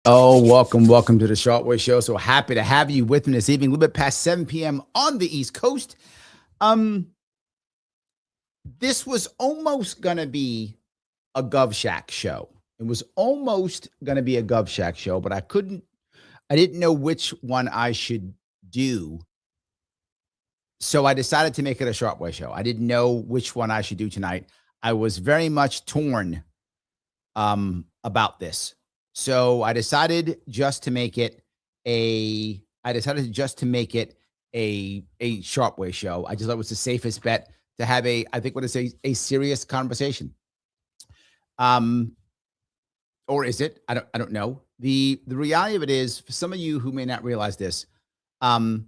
Oh, welcome to the Sharpe Way Show. So happy to have you with me this evening, a little bit past 7 p.m. on the East Coast. Um, this was almost gonna be a GovShack show. It was almost gonna be a GovShack show, but I didn't know which one I should do. So I decided to make it a Sharpe Way show. I didn't know which one I should do tonight. I was very much torn about this. So I decided just to make it a Sharpe Way show. I just thought it was the safest bet to have I think what is a serious conversation. Um, or is it? I don't know. The reality of it is, for some of you who may not realize this, um,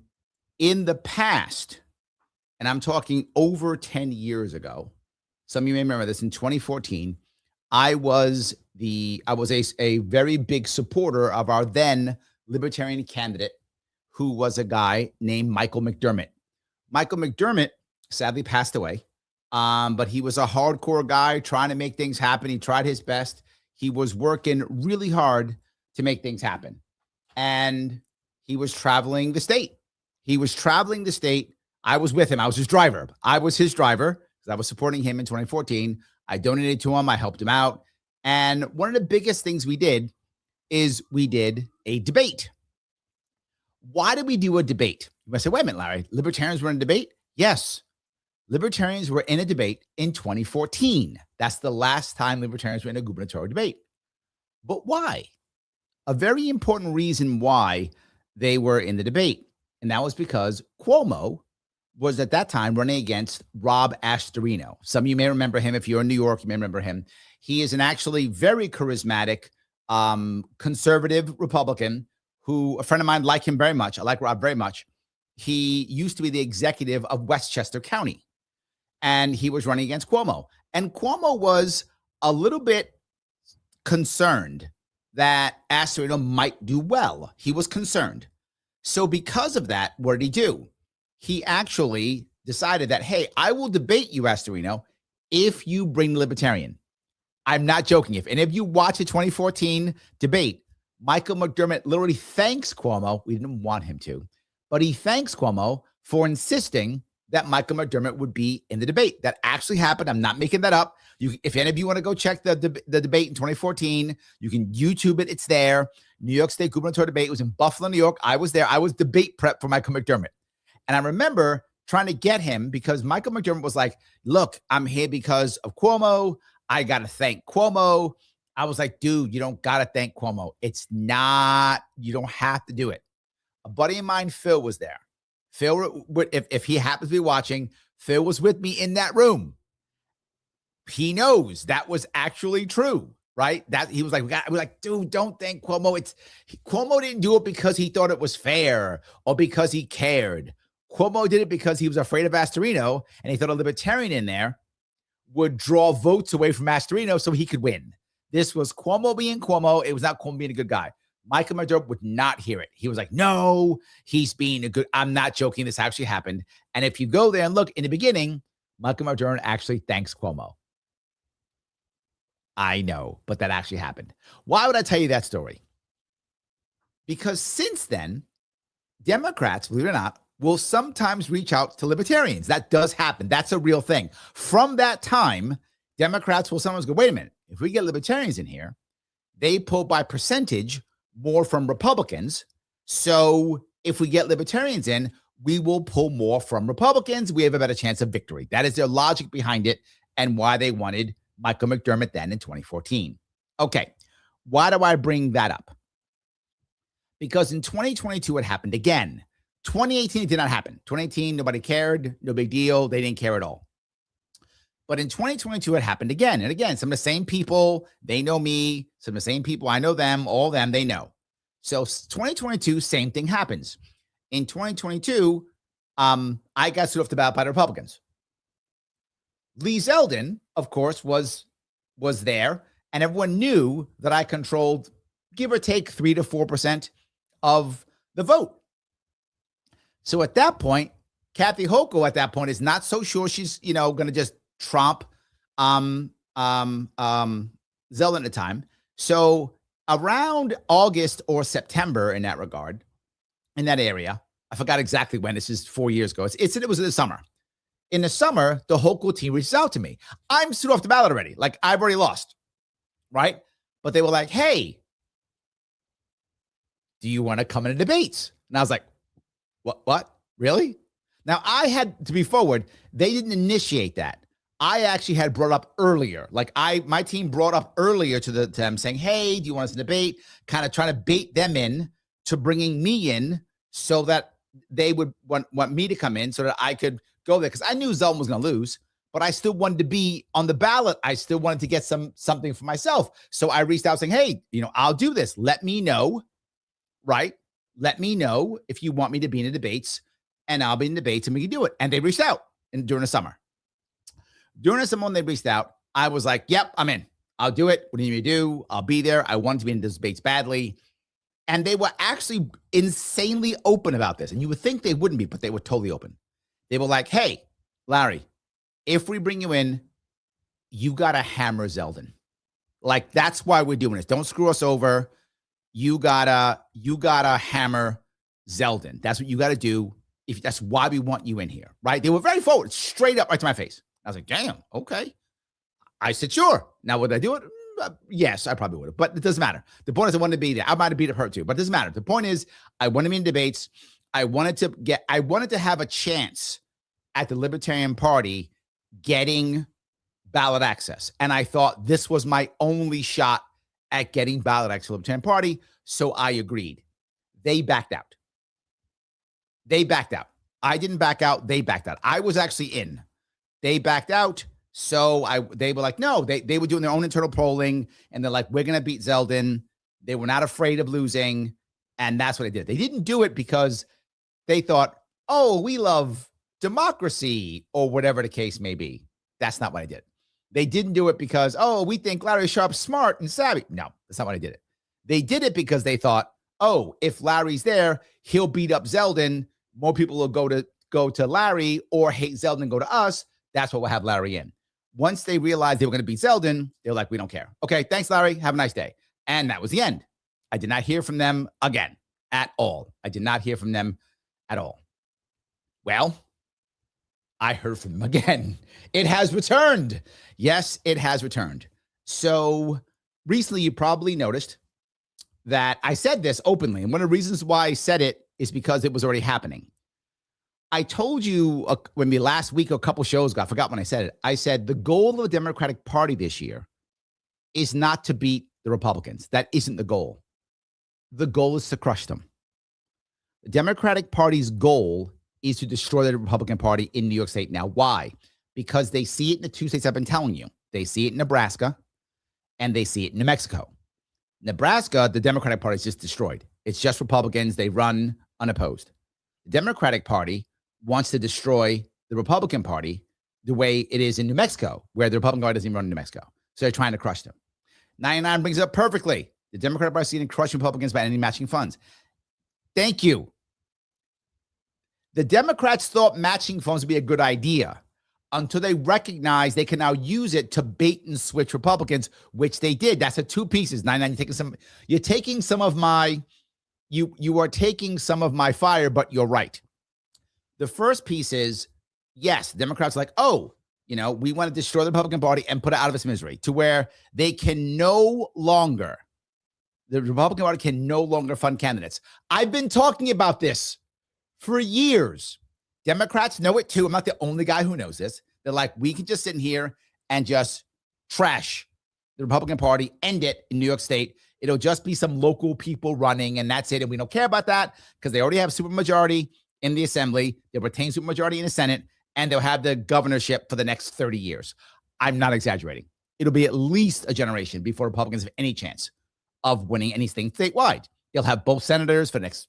in the past, and I'm talking over 10 years ago, some of you may remember this, in 2014, I was a very big supporter of our then libertarian candidate, who was a guy named Michael McDermott. Michael McDermott sadly passed away, but he was a hardcore guy trying to make things happen. He tried his best. He was working really hard to make things happen, and he was traveling the state. I was with him. I was his driver. Because I was supporting him in 2014. I donated to him. I helped him out. And one of the biggest things we did is we did a debate. Why did we do a debate? You might say, wait a minute, Larry, libertarians were in a debate? Yes. Libertarians were in a debate in 2014. That's the last time libertarians were in a gubernatorial debate. But why? A very important reason why they were in the debate. And that was because Cuomo was at that time running against Rob Astorino. Some of you may remember him. If you're in New York, you may remember him. He is an actually very charismatic conservative Republican who, a friend of mine, like him very much. I like Rob very much. He used to be the executive of Westchester County, and he was running against Cuomo. And Cuomo was a little bit concerned that Astorino might do well. He was concerned. So because of that, what did he do? He actually decided that, hey, I will debate you, Astorino, if you bring the libertarian. I'm not joking. If any of you watch the 2014 debate, Michael McDermott literally thanks Cuomo. We didn't want him to, but he thanks Cuomo for insisting that Michael McDermott would be in the debate. That actually happened. I'm not making that up. If any of you want to go check the debate in 2014, you can YouTube it. It's there. New York State gubernatorial debate. It was in Buffalo, New York. I was there. I was debate prep for Michael McDermott. And I remember trying to get him because Michael McDermott was like, look, I'm here because of Cuomo. I got to thank Cuomo. I was like, dude, you don't got to thank Cuomo. It's not, you don't have to do it. A buddy of mine, Phil, was there. Phil, if he happens to be watching, Phil was with me in that room. He knows that was actually true, right? That he was like, we're like, dude, don't thank Cuomo. Cuomo didn't do it because he thought it was fair or because he cared. Cuomo did it because he was afraid of Astorino, and he thought a libertarian in there would draw votes away from Astorino so he could win. This was Cuomo being Cuomo. It was not Cuomo being a good guy. Michael McDermott would not hear it. He was like, no, he's being a good, I'm not joking. This actually happened. And if you go there and look in the beginning, Michael McDermott actually thanks Cuomo. I know, but that actually happened. Why would I tell you that story? Because since then, Democrats, believe it or not, will sometimes reach out to libertarians. That does happen. That's a real thing. From that time, Democrats will sometimes go, wait a minute, if we get libertarians in here, they pull by percentage more from Republicans. So if we get libertarians in, we will pull more from Republicans. We have a better chance of victory. That is their logic behind it and why they wanted Michael McDermott then in 2014. Okay, why do I bring that up? Because in 2022, it happened again. 2018, it did not happen. 2018, nobody cared. No big deal. They didn't care at all. But in 2022, it happened again. And again, some of the same people, they know me. Some of the same people, I know them. All of them, they know. So 2022, same thing happens. In 2022, I got sued off the ballot by the Republicans. Lee Zeldin, of course, was there. And everyone knew that I controlled, give or take, 3 to 4% of the vote. So at that point, Kathy Hochul at that point is not so sure she's, going to just trump Zeldin at the time. So Around August or September in that regard, in that area, I forgot exactly when. This is 4 years ago. It was in the summer. In the summer, the Hochul team reached out to me. I'm stood off the ballot already. Like, I've already lost, right? But they were like, hey, do you want to come into debates? And I was like, what? Really? Now, I had to be forward. They didn't initiate that. I actually had brought up earlier. Like, my team brought up earlier to them saying, hey, do you want us to debate? Kind of trying to bait them in to bringing me in so that they would want me to come in so that I could go there. Because I knew Zeldin was going to lose, but I still wanted to be on the ballot. I still wanted to get something for myself. So I reached out saying, hey, I'll do this. Let me know, right? Let me know if you want me to be in the debates, and I'll be in debates and we can do it. And they reached out during the summer. During the summer when they reached out, I was like, yep, I'm in. I'll do it. What do you need me to do? I'll be there. I wanted to be in the debates badly. And they were actually insanely open about this. And you would think they wouldn't be, but they were totally open. They were like, hey, Larry, if we bring you in, you got to hammer Zeldin. Like, that's why we're doing this. Don't screw us over. You gotta hammer Zeldin. That's what you got to do. If that's why we want you in here, right? They were very forward, straight up right to my face. I was like, damn, okay. I said, sure. Now, would I do it? Yes, I probably would have, but it doesn't matter. The point is I wanted to be there. I might have beat up her too, but it doesn't matter. The point is I wanted to be in debates. I wanted to have a chance at the Libertarian Party getting ballot access. And I thought this was my only shot at getting ballot access to the Libertarian Party. So I agreed. They backed out. I didn't back out. They backed out. I was actually in. They backed out. So they were like, no, they were doing their own internal polling. And they're like, we're going to beat Zeldin. They were not afraid of losing. And that's what they did. They didn't do it because they thought, oh, we love democracy or whatever the case may be. That's not what I did. They didn't do it because, oh, we think Larry Sharpe's smart and savvy. No, that's not what I did it. They did it because they thought, oh, if Larry's there, he'll beat up Zeldin. More people will go to Larry or hate Zeldin and go to us. That's what will have Larry in. Once they realized they were going to beat Zeldin, they were like, we don't care. Okay, thanks, Larry. Have a nice day. And that was the end. I did not hear from them again at all. I did not hear from them at all. Well, I heard from them again. It has returned. Yes, it has returned. So recently, you probably noticed that I said this openly. And one of the reasons why I said it is because it was already happening. I told you when we last week, a couple shows ago, I forgot when I said it. I said the goal of the Democratic Party this year is not to beat the Republicans. That isn't the goal. The goal is to crush them. The Democratic Party's goal is to destroy the Republican Party in New York State. Now, why? Because they see it in the two states I've been telling you. They see it in Nebraska and they see it in New Mexico. Nebraska, the Democratic Party is just destroyed. It's just Republicans. They run unopposed. The Democratic Party wants to destroy the Republican Party the way it is in New Mexico, where the Republican Party doesn't even run in New Mexico. So they're trying to crush them. 99 brings it up perfectly. The Democratic Party is going to crush Republicans by any matching funds. Thank you. The Democrats thought matching funds would be a good idea until they recognized they can now use it to bait and switch Republicans, which they did. That's the two pieces. 99, you're taking some of my, you are taking some of my fire, but you're right. The first piece is, yes, Democrats are like, oh, we want to destroy the Republican Party and put it out of its misery to where they can no longer, the Republican Party can no longer fund candidates. I've been talking about this for years. Democrats know it too. I'm not the only guy who knows this. They're like, we can just sit in here and just trash the Republican Party, end it in New York State. It'll just be some local people running, and that's it. And we don't care about that because they already have supermajority in the Assembly. They'll retain supermajority in the Senate, and they'll have the governorship for the next 30 years. I'm not exaggerating. It'll be at least a generation before Republicans have any chance of winning anything statewide. They'll have both senators for the next,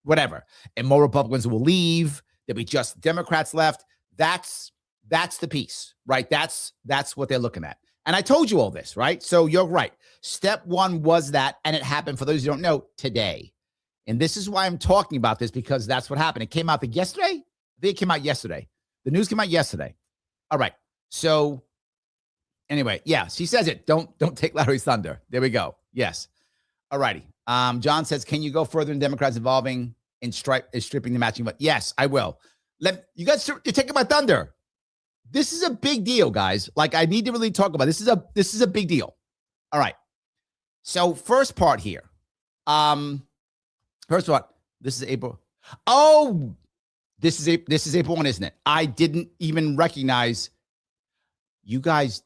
whatever. And more Republicans will leave. There'll be just Democrats left. That's the piece, right? That's what they're looking at. And I told you all this, right? So you're right. Step one was that, and it happened, for those who don't know, today. And this is why I'm talking about this, because that's what happened. It came out yesterday? I think it came out yesterday. The news came out yesterday. All right. So anyway, yeah, she says it. Don't take Larry's thunder. There we go. Yes. All righty. John says, can you go further in Democrats involving in stripping the matching? But yes, I will. You guys, you're taking my thunder. This is a big deal, guys. Like, I need to really talk about this. This is a big deal. All right. So first part here. First part. This is April. Oh, this is April 1, isn't it? I didn't even recognize you guys.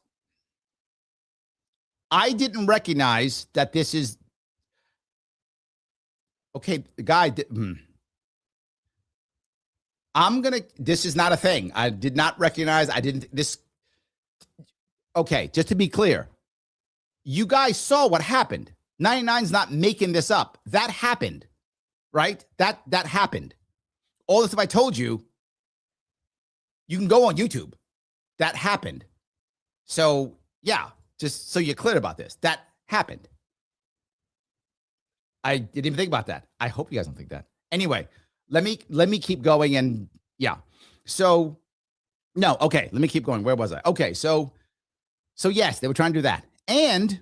I didn't recognize that this is okay. The guy. This is not a thing. I did not recognize. Okay, just to be clear, you guys saw what happened. 99's not making this up. That happened, right? That happened. All the stuff I told you, you can go on YouTube. That happened. So, yeah, just so you're clear about this, that happened. I didn't even think about that. I hope you guys don't think that. Anyway, let me keep going. And yeah, so no, okay, let me keep going. Where was I? Okay, so yes, they were trying to do that. And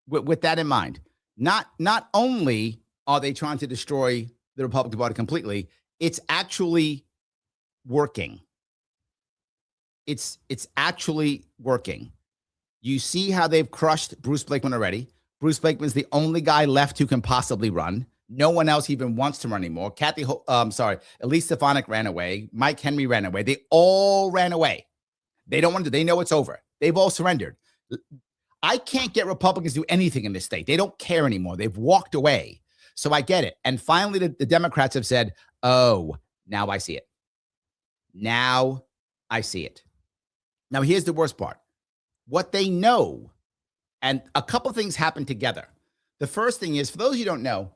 with that in mind, not only are they trying to destroy the Republican Party completely, it's actually working. It's actually working. You see how they've crushed Bruce Blakeman already. Bruce Blakeman's the only guy left who can possibly run. No one else even wants to run anymore. Elise Stefanik ran away. Mike Henry ran away. They all ran away. They don't want to. They know it's over. They've all surrendered. I can't get Republicans to do anything in this state. They don't care anymore. They've walked away. So I get it. And finally, the Democrats have said, oh, now I see it. Now I see it. Now, here's the worst part. What they know, and a couple things happen together. The first thing is, for those you don't know,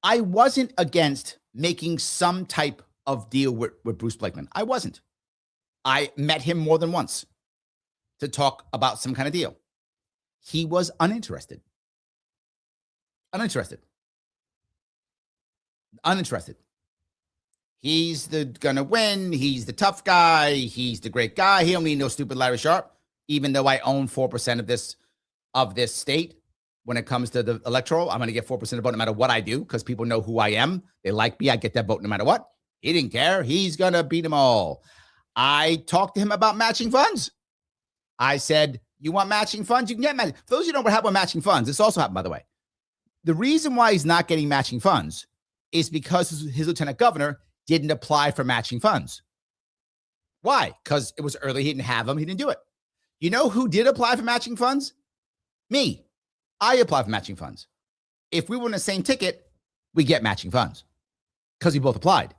I wasn't against making some type of deal with Bruce Blakeman. I wasn't. I met him more than once to talk about some kind of deal. He was uninterested. Uninterested. He's gonna win. He's the tough guy. He's the great guy. He don't need no stupid Larry Sharpe, even though I own 4% of this state. When it comes to the electoral, I'm going to get 4% of the vote no matter what I do, because people know who I am. They like me. I get that vote no matter what. He didn't care. He's going to beat them all. I talked to him about matching funds. I said, you want matching funds? You can get matching. For those of you who know what happened with matching funds, this also happened, by the way. The reason why he's not getting matching funds is because his lieutenant governor didn't apply for matching funds. Why? Because it was early. He didn't have them. He didn't do it. You know who did apply for matching funds? Me. I apply for matching funds. If we were in the same ticket, we get matching funds because we both applied.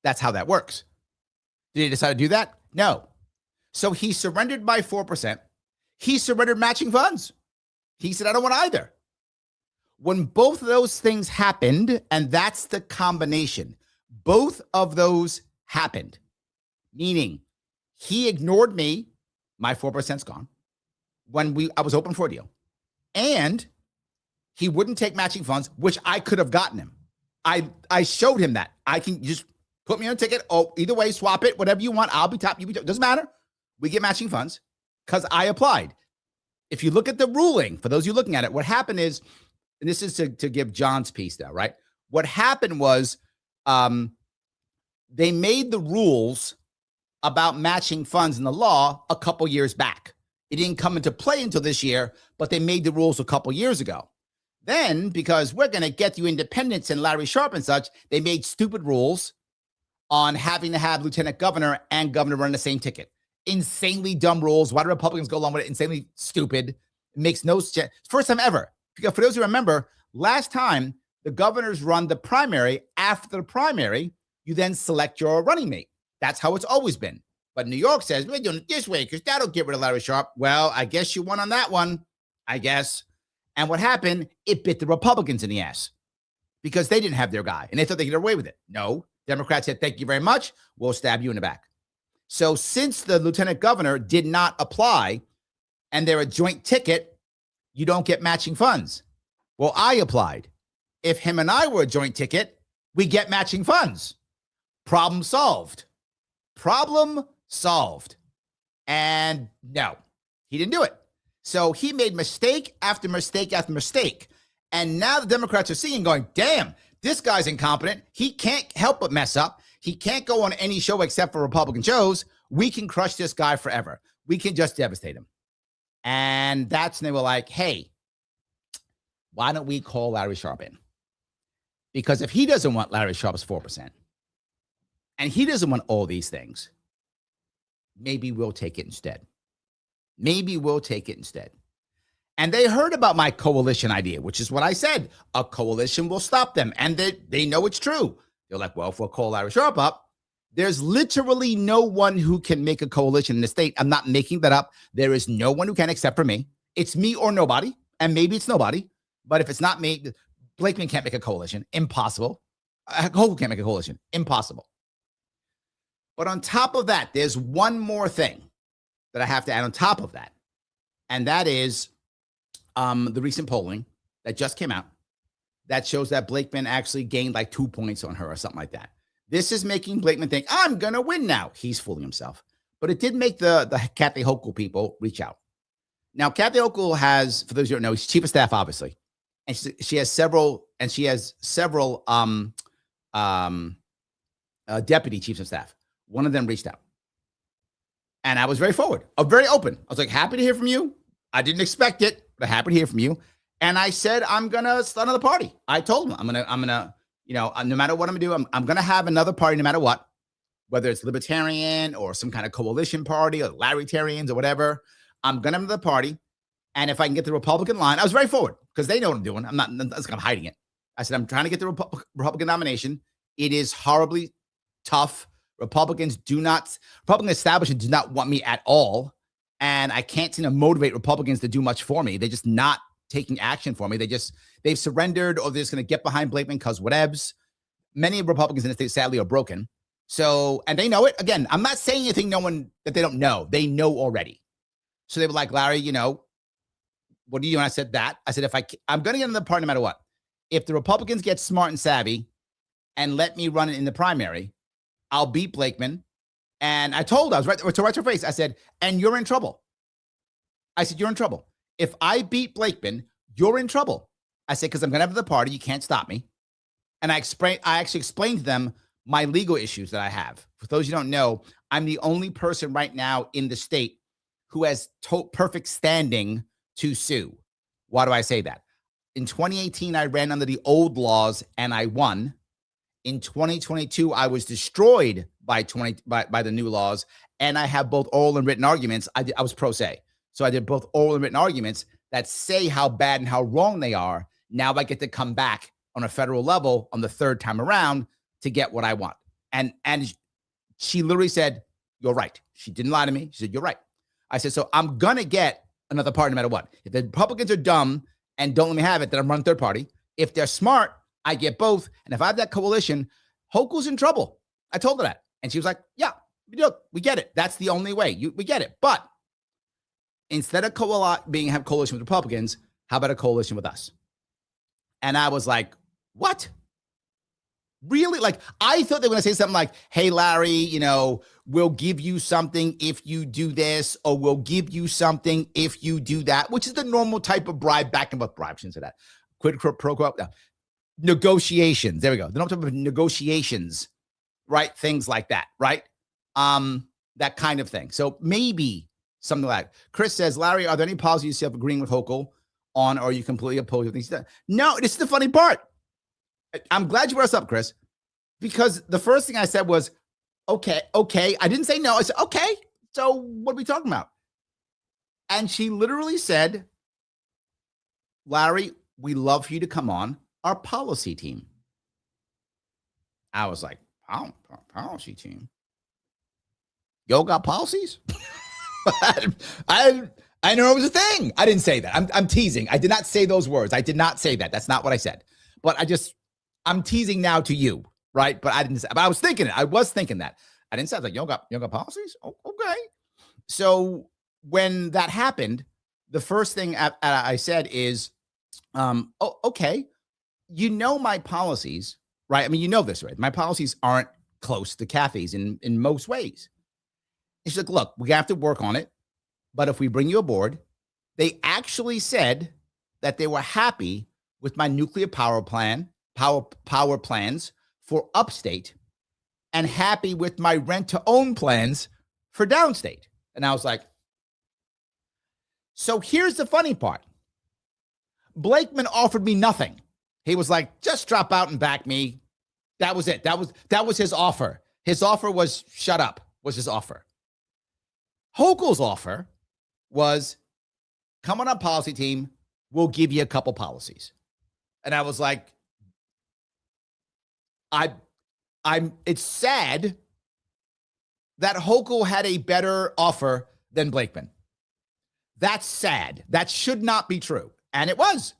That's how that works. Did he decide to do that? No. So he surrendered by 4%. He surrendered matching funds. He said, I don't want either. When both of those things happened, and that's the combination, both of those happened, meaning he ignored me, my 4%'s gone, when I was open for a deal. And he wouldn't take matching funds, which I could have gotten him. I showed him that. I can just put me on a ticket. Oh, either way, swap it, whatever you want. I'll be top, you be top. Doesn't matter. We get matching funds because I applied. If you look at the ruling, for those of you looking at it, what happened is, and this is to give John's piece now, right? What happened was they made the rules about matching funds in the law a couple years back. It didn't come into play until this year, but they made the rules a couple years ago. Then, because we're going to get you independence and Larry Sharpe and such, they made stupid rules on having to have lieutenant governor and governor run the same ticket. Insanely dumb rules. Why do Republicans go along with it? Insanely stupid. It makes no sense. First time ever. Because for those who remember, last time the governors run the primary. After the primary, you then select your running mate. That's how it's always been. But New York says, we're doing it this way because that'll get rid of Larry Sharpe. Well, I guess you won on that one, I guess. And what happened? It bit the Republicans in the ass because they didn't have their guy and they thought they could get away with it. No, Democrats said, thank you very much. We'll stab you in the back. So since the lieutenant governor did not apply and they're a joint ticket, you don't get matching funds. Well, I applied. If him and I were a joint ticket, we get matching funds. Problem solved. Problem solved. And no, he didn't do it. So he made mistake after mistake after mistake. And now the Democrats are seeing going, damn, this guy's incompetent. He can't help but mess up. He can't go on any show except for Republican shows. We can crush this guy forever. We can just devastate him. And that's when they were like, hey, why don't we call Larry Sharpe in? Because if he doesn't want Larry Sharpe's 4%, and he doesn't want all these things, maybe we'll take it instead. Maybe we'll take it instead. And they heard about my coalition idea, which is what I said. A coalition will stop them. And they know it's true. They're like, well, if we'll call Larry Sharpe up, there's literally no one who can make a coalition in the state. I'm not making that up. There is no one who can except for me. It's me or nobody. And maybe it's nobody. But if it's not me, Blakeman can't make a coalition. Impossible. Hochul can't make a coalition. Impossible. But on top of that, there's one more thing that I have to add on top of that. And that is the recent polling that just came out that shows that Blakeman actually gained like 2 points on her or something like that. This is making Blakeman think, I'm going to win now. He's fooling himself. But it did make the Kathy Hochul people reach out. Now, Kathy Hochul has, for those who don't know, she's chief of staff, obviously. And she has several deputy chiefs of staff. One of them reached out. And I was very forward, very open. I was like, happy to hear from you. I didn't expect it, but happy to hear from you. And I said, I'm going to start another party. I told him, I'm going to, no matter what I'm going to do, I'm going to have another party no matter what, whether it's libertarian or some kind of coalition party or Larrytarians or whatever. I'm going to have another party. And if I can get the Republican line, I was very forward because they know what I'm doing. I'm not hiding it. I said, I'm trying to get the Republican nomination. It is horribly tough. Republican establishment do not want me at all. And I can't seem to motivate Republicans to do much for me. They're just not taking action for me. They've surrendered, or they're just going to get behind Blakeman because whatevs. Many Republicans in the state, sadly, are broken. So, and they know it. Again, I'm not saying anything that they don't know. They know already. So they were like, Larry, what do you do? And I said that. I said, I'm going to get another party no matter what. If the Republicans get smart and savvy and let me run it in the primary, I'll beat Blakeman. And I told her, I was right to her face. I said, and you're in trouble. I said, you're in trouble. If I beat Blakeman, you're in trouble. I said, because I'm going to have the party. You can't stop me. And I actually explained to them my legal issues that I have. For those who don't know, I'm the only person right now in the state who has perfect standing to sue. Why do I say that? In 2018, I ran under the old laws and I won. In 2022, I was destroyed by the new laws, and I have both oral and written arguments. I was pro se, so I did both oral and written arguments that say how bad and how wrong they are. Now I get to come back on a federal level on the third time around to get what I want. And she literally said, "You're right." She didn't lie to me. She said, "You're right." I said, "So I'm gonna get another party no matter what. If the Republicans are dumb and don't let me have it, then I'm running third party. If they're smart, I get both. And if I have that coalition, Hochul's in trouble." I told her that. And she was like, yeah, we get it. That's the only way. We get it. But instead of have coalition with Republicans, how about a coalition with us? And I was like, what? Really? Like, I thought they were going to say something like, hey, Larry, we'll give you something if you do this, or we'll give you something if you do that, which is the normal type of bribe, back and forth bribe. Shouldn't say that. Quid pro quo. No. Negotiations. There we go. The normal type of negotiations, right? Things like that, right? That kind of thing. So maybe something like that. Chris says, Larry, are there any policies you see agreeing with Hochul on, or are you completely opposed to things? No, this is the funny part. I'm glad you brought us up, Chris, because the first thing I said was, okay. I didn't say no. I said, okay. So what are we talking about? And she literally said, Larry, we love for you to come on our policy team. I was like, policy team? Yo got policies? I know it was a thing. I didn't say that. I'm teasing. I did not say those words. I did not say that. That's not what I said. But I'm teasing now to you, right? But I didn't say, but I was thinking it. I was thinking that. I didn't say, I was like, yo got policies? Oh, okay. So when that happened, the first thing I said is, okay, my policies, right? I mean, this, right? My policies aren't close to Kathy's in most ways. And she's like, look, we have to work on it. But if we bring you aboard, They actually said that they were happy with my nuclear power plans for upstate and happy with my rent-to-own plans for downstate. And I was like, so here's the funny part. Blakeman offered me nothing. He was like, just drop out and back me. That was it. That was his offer. His offer was shut up, was his offer. Hochul's offer was come on our policy team. We'll give you a couple policies. And I was like, it's sad that Hochul had a better offer than Blakeman. That's sad. That should not be true. And it was.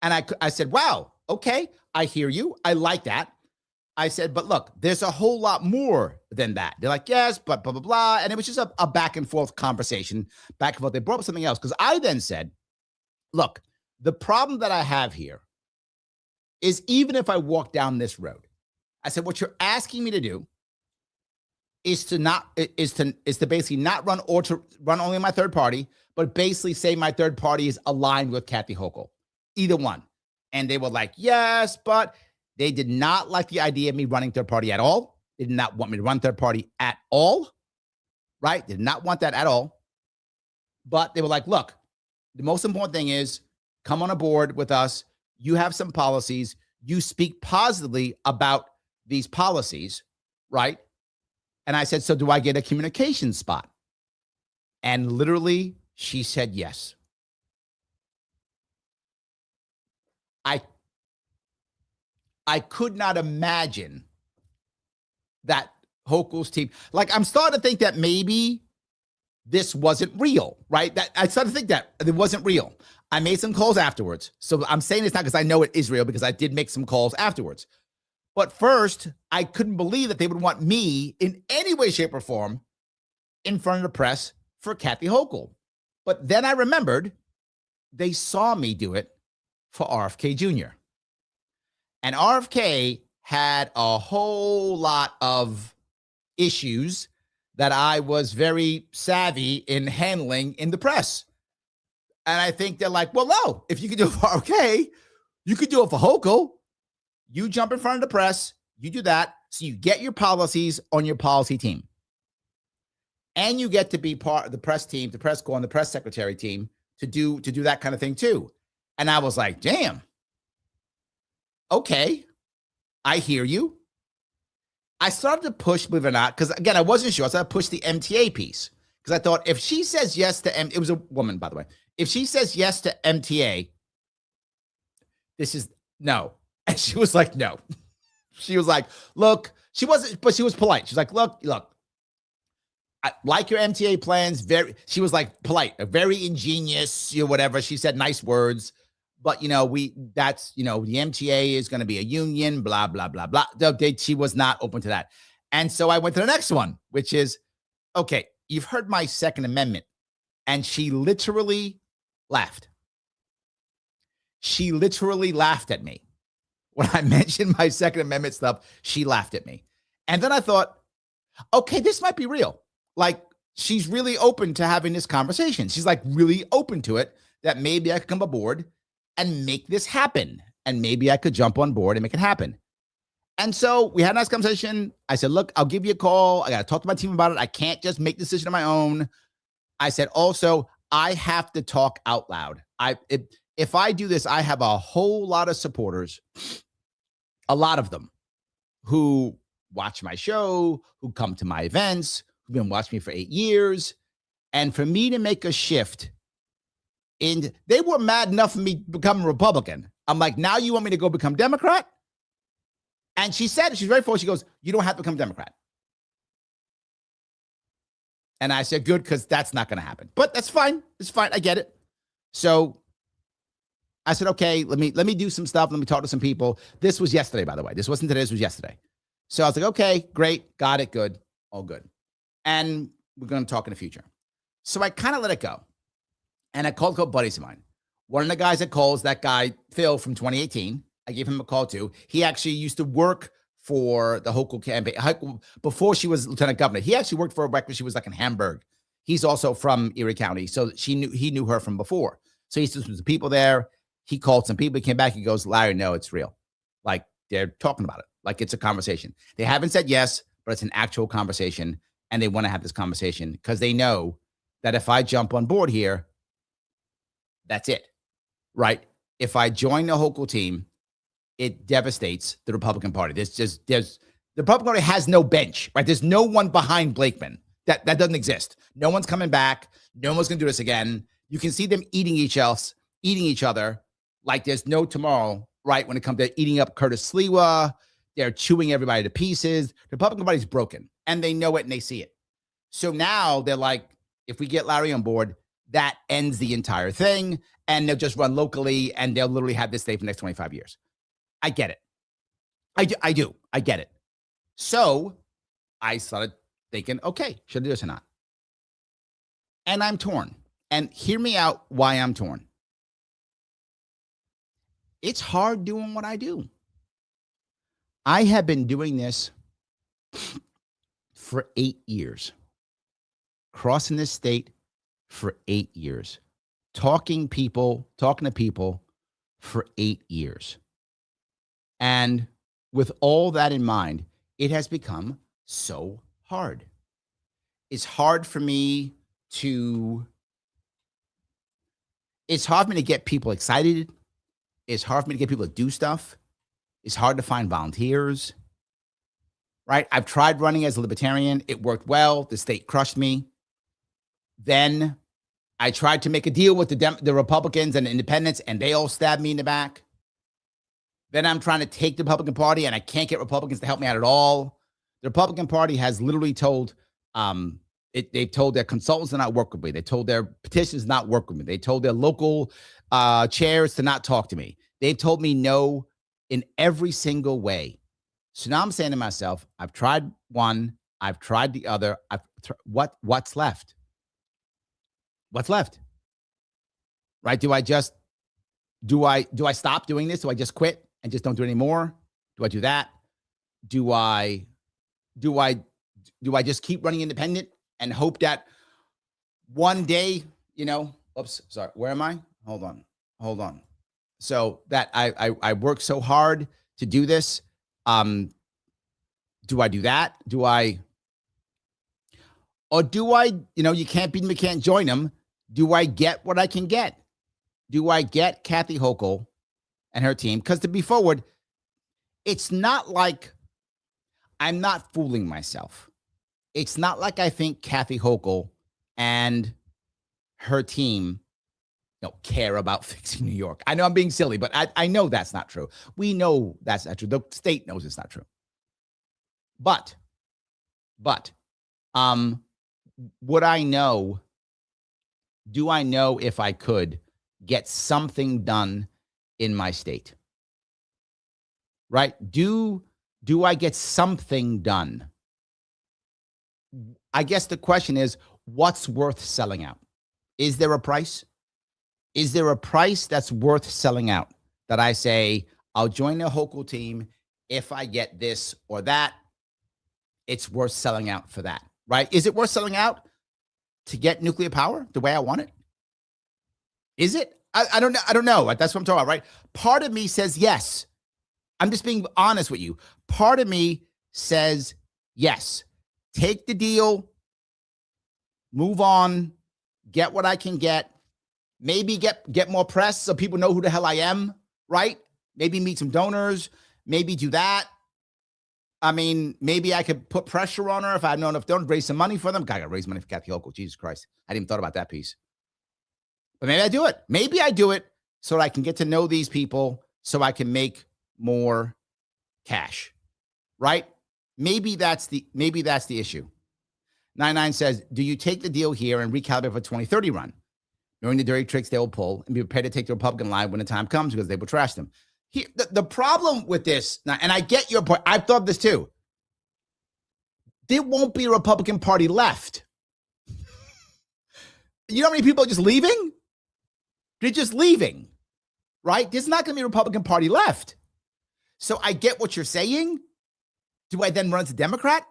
And I said, wow, okay, I hear you. I like that. I said, but look, there's a whole lot more than that. They're like, yes, but blah, blah, blah. And it was just a back and forth conversation, back and forth. They brought up something else because I then said, look, the problem that I have here is even if I walk down this road, I said, what you're asking me to do is to basically not run or to run only my third party, but basically say my third party is aligned with Kathy Hochul, either one. And they were like, yes, but they did not like the idea of me running third party at all. They did not want me to run third party at all, right? They did not want that at all. But they were like, look, the most important thing is come on board with us. You have some policies. You speak positively about these policies, right? And I said, so do I get a communication spot? And literally, she said yes. I could not imagine that Hochul's team. Like, I'm starting to think that maybe this wasn't real, right? That I started to think that it wasn't real. I made some calls afterwards. So I'm saying this not because I know it is real, because I did make some calls afterwards. But first, I couldn't believe that they would want me in any way, shape, or form in front of the press for Kathy Hochul. But then I remembered they saw me do it for RFK Jr. And RFK had a whole lot of issues that I was very savvy in handling in the press. And I think they're like, well, no, if you could do it for RFK, you could do it for Hochul. You jump in front of the press, you do that, so you get your policies on your policy team. And you get to be part of the press team, the press corps, and the press secretary team to do that kind of thing too. And I was like, damn. Okay, I hear you. I started to push, believe it or not, because again, I wasn't sure. I started to push the MTA piece because I thought if she says yes to it was a woman, by the way. If she says yes to MTA, this is no. And she was like, no. She was like, look, she wasn't, but she was polite. She's like, look, I like your MTA plans. She was like polite, very ingenious, whatever. She said nice words. But, the MTA is going to be a union, blah, blah, blah, blah. She was not open to that. And so I went to the next one, which is, okay, you've heard my Second Amendment. And she literally laughed. She literally laughed at me. When I mentioned my Second Amendment stuff, she laughed at me. And then I thought, okay, this might be real. Like, she's really open to having this conversation. She's like really open to it, that maybe I could come aboard and make this happen. And maybe I could jump on board and make it happen. And so we had a nice conversation. I said, look, I'll give you a call. I got to talk to my team about it. I can't just make the decision on my own. I said, also, I have to talk out loud. If I do this, I have a whole lot of supporters, a lot of them who watch my show, who come to my events, who've been watching me for 8 years. And for me to make a shift, and they were mad enough for me to become a Republican. I'm like, now you want me to go become Democrat? And she said, she's very forward. She goes, you don't have to become Democrat. And I said, good, because that's not going to happen. But that's fine. It's fine. I get it. So I said, okay, let me do some stuff. Let me talk to some people. This was yesterday, by the way. This wasn't today. This was yesterday. So I was like, okay, great. Got it. Good. All good. And we're going to talk in the future. So I kind of let it go. And I called a couple buddies of mine. One of the guys that calls, that guy, Phil from 2018, I gave him a call too. He actually used to work for the Hochul campaign before she was lieutenant governor. He actually worked for her back when she was like in Hamburg. He's also from Erie County, so he knew her from before. So he said some people there. He called some people. He came back. He goes, Larry, no, it's real. Like they're talking about it. Like it's a conversation. They haven't said yes, but it's an actual conversation. And they want to have this conversation because they know that if I jump on board here, that's it, right? If I join the Hochul team, it devastates the Republican Party. The Republican Party has no bench, right? There's no one behind Blakeman. That doesn't exist. No one's coming back. No one's going to do this again. You can see them eating each other like there's no tomorrow, right? When it comes to eating up Curtis Sliwa, they're chewing everybody to pieces. The Republican Party's broken, and they know it and they see it. So now they're like, if we get Larry on board, that ends the entire thing, and they'll just run locally, and they'll literally have this state for the next 25 years. I get it. I do. I get it. So I started thinking, okay, should I do this or not? And I'm torn. And hear me out why I'm torn. It's hard doing what I do. I have been doing this for 8 years, crossing this state for 8 years, talking to people for 8 years. And with all that in mind, it has become so hard. It's hard for me to get people excited. It's hard for me to get people to do stuff. It's hard to find volunteers, right? I've tried running as a libertarian. It worked well. The state crushed me. Then I tried to make a deal with the Republicans and the independents, and they all stabbed me in the back. Then I'm trying to take the Republican Party, and I can't get Republicans to help me out at all. The Republican Party has literally told, they've told their consultants to not work with me. They told their petitioners not work with me. They told their local chairs to not talk to me. They've told me no in every single way. So now I'm saying to myself, I've tried one, I've tried the other. What's left? What's left? Right? Do I stop doing this? Do I just quit and just don't do it anymore? Do I do that? Do I just keep running independent and hope that one day, oops, sorry, where am I? Hold on. So that I work so hard to do this. Do I do that? Or do I, you can't beat them, you can't join them. Do I get what I can get? Do I get Kathy Hochul and her team? Because to be forward, it's not like I'm not fooling myself. It's not like I think Kathy Hochul and her team care about fixing New York. I know I'm being silly, but I know that's not true. We know that's not true. The state knows it's not true. But would I know? Do I know if I could get something done in my state? Right? Do I get something done? I guess the question is, what's worth selling out? Is there a price? Is there a price that's worth selling out that I say, I'll join the Hochul team if I get this or that? It's worth selling out for that, right? Is it worth selling out to get nuclear power the way I want it? Is it? I don't know. I don't know. That's what I'm talking about, right? Part of me says yes. I'm just being honest with you. Part of me says yes. Take the deal, move on, get what I can get, maybe get more press so people know who the hell I am, right? Maybe meet some donors, maybe do that. I mean, maybe I could put pressure on her if I had known enough donors, raise some money for them. God, I got to raise money for Kathy Hochul. Jesus Christ. I didn't even thought about that piece. But maybe I do it. Maybe I do it so that I can get to know these people so I can make more cash, right? Maybe that's the issue. 99 says, do you take the deal here and recalibrate for 2030 run? Knowing the dirty tricks they will pull and be prepared to take the Republican line when the time comes because they will trash them. Here, the problem with this, and I get your point. I've thought this too. There won't be a Republican Party left. You know how many people are just leaving? They're just leaving, right? There's not going to be a Republican Party left. So I get what you're saying. Do I then run as a Democrat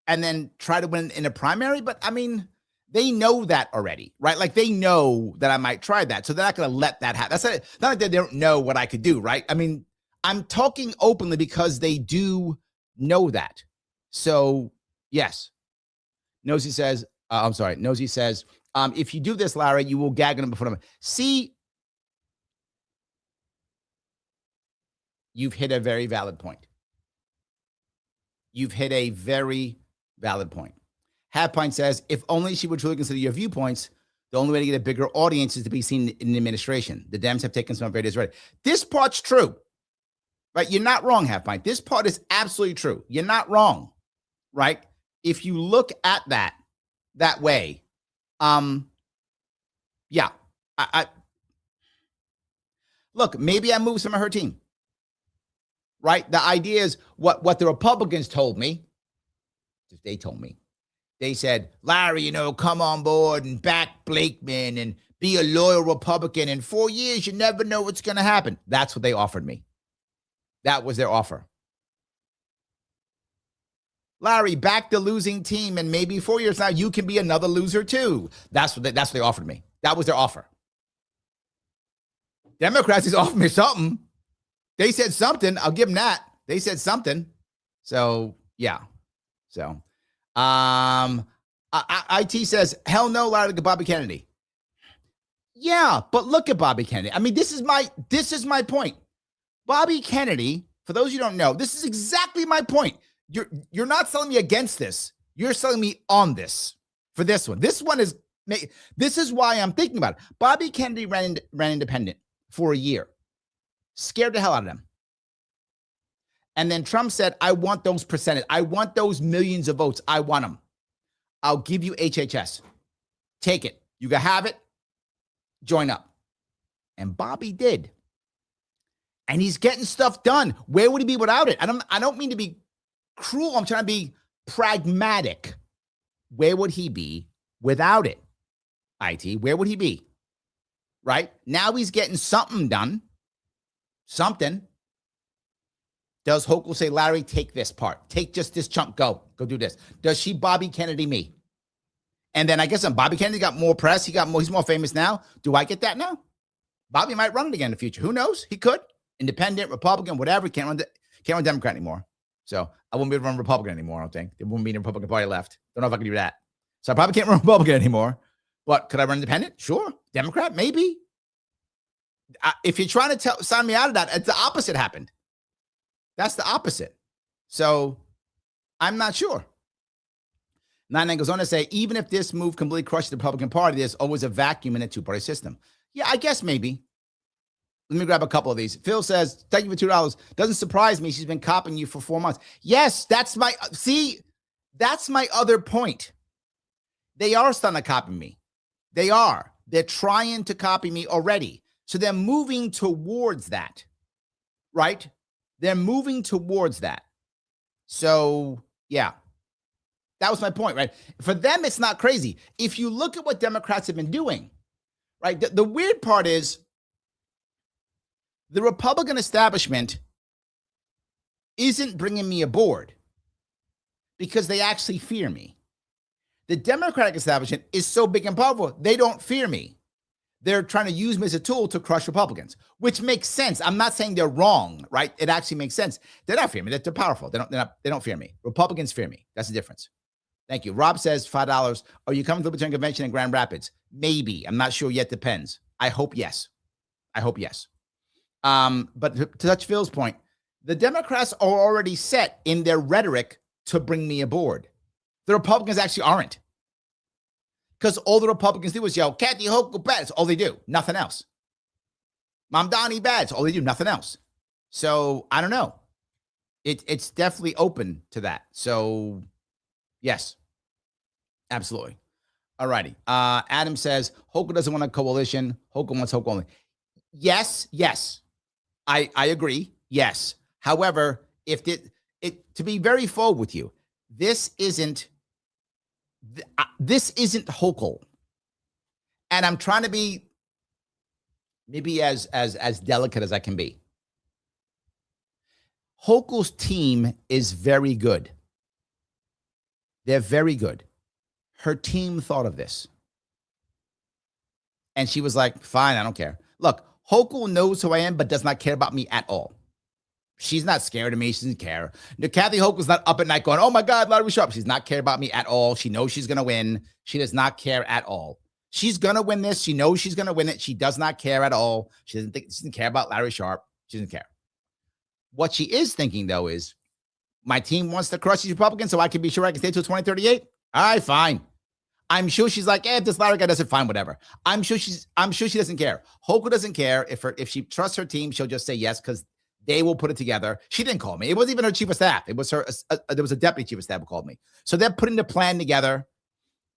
and then try to win in a primary? But I mean, They know that already, right? Like they know that I might try that. So they're not going to let that happen. That's not like they don't know what I could do, right? I mean, I'm talking openly because they do know that. So yes. Nosy says, I'm sorry. Nosy says, if you do this, Larry, you will gag them before them. See, you've hit a very valid point. You've hit a very valid point. Half Pint says, if only she would truly consider your viewpoints, the only way to get a bigger audience is to be seen in the administration. The Dems have taken some radios already. This part's true, right? You're not wrong, Half Pint. This part is absolutely true. You're not wrong, right? If you look at that way, yeah. I look, maybe I moved some of her team, right? The idea is what the Republicans told me. They told me. They said, Larry, come on board and back Blakeman and be a loyal Republican. In 4 years, you never know what's going to happen. That's what they offered me. That was their offer. Larry, back the losing team, and maybe 4 years now, you can be another loser too. That's what they offered me. That was their offer. Democrats has offered me something. They said something. I'll give them that. They said something. So, yeah. So, IT says, hell no, Larry, to Bobby Kennedy. Yeah, but look at Bobby Kennedy. I mean, this is my point. Bobby Kennedy, for those you don't know, this is exactly my point. You're not selling me against this. You're selling me on this for this one. This is why I'm thinking about it. Bobby Kennedy ran independent for a year. Scared the hell out of them. And then Trump said, I want those percentage. I want those millions of votes. I want them. I'll give you HHS. Take it. You can have it. Join up. And Bobby did. And he's getting stuff done. Where would he be without it? I don't mean to be cruel. I'm trying to be pragmatic. Where would he be without it? IT, where would he be? Right? Now he's getting something done. Something. Does Hochul say, Larry, take this part. Take just this chunk. Go do this. Does she Bobby Kennedy me? And then I guess Bobby Kennedy got more press. He's more famous now. Do I get that now? Bobby might run it again in the future. Who knows? He could. Independent, Republican, whatever. He can't run Democrat anymore. So I won't be able to run Republican anymore, I don't think. There won't be a Republican Party left. Don't know if I can do that. So I probably can't run Republican anymore. But could I run independent? Sure. Democrat? Maybe. If you're trying to sign me out of that, it's the opposite happened. That's the opposite. So I'm not sure. Nine goes on to say, even if this move completely crushes the Republican Party, there's always a vacuum in a two-party system. Yeah, I guess maybe. Let me grab a couple of these. Phil says, thank you for $2. Doesn't surprise me. She's been copying you for 4 months. Yes, that's my other point. They are starting to copy me. They are. They're trying to copy me already. So they're moving towards that, right? They're moving towards that. So, yeah. That was my point, right? For them, it's not crazy. If you look at what Democrats have been doing, right? The weird part is the Republican establishment isn't bringing me aboard because they actually fear me. The Democratic establishment is so big and powerful, they don't fear me. They're trying to use me as a tool to crush Republicans, which makes sense. I'm not saying they're wrong, right? It actually makes sense. They're not fearing me. They're powerful. They don't fear me. Republicans fear me. That's the difference. Thank you. Rob says $5. Are you coming to the Libertarian Convention in Grand Rapids? Maybe. I'm not sure yet. Depends. I hope yes. But to touch Phil's point, the Democrats are already set in their rhetoric to bring me aboard. The Republicans actually aren't. Because all the Republicans do is yell, Kathy Hochul bad. That's all they do. Nothing else. Mamdani bad. That's all they do. Nothing else. So I don't know. It's definitely open to that. So yes, absolutely. All righty. Adam says, Hochul doesn't want a coalition. Hochul wants Hochul only. Yes. I agree. Yes. However, if to be very forward with you, this isn't Hochul. And I'm trying to be maybe as delicate as I can be. Hochul's team is very good. They're very good. Her team thought of this. And she was like, fine, I don't care. Look, Hochul knows who I am, but does not care about me at all. She's not scared of me. She doesn't care. Kathy Hochul's not up at night going, oh my God, Larry Sharpe. She's not care about me at all. She knows she's going to win. She does not care at all. She's going to win this. She knows she's going to win it. She does not care at all. She doesn't care about Larry Sharpe. She doesn't care. What she is thinking, though, is my team wants to crush these Republicans so I can be sure I can stay till 2038. All right, fine. I'm sure she's like, if this Larry guy does it, fine, whatever. I'm sure she doesn't care. Hochul doesn't care. If she trusts her team, she'll just say yes because they will put it together. She didn't call me. It wasn't even her chief of staff. It was her. There was a deputy chief of staff who called me. So they're putting the plan together,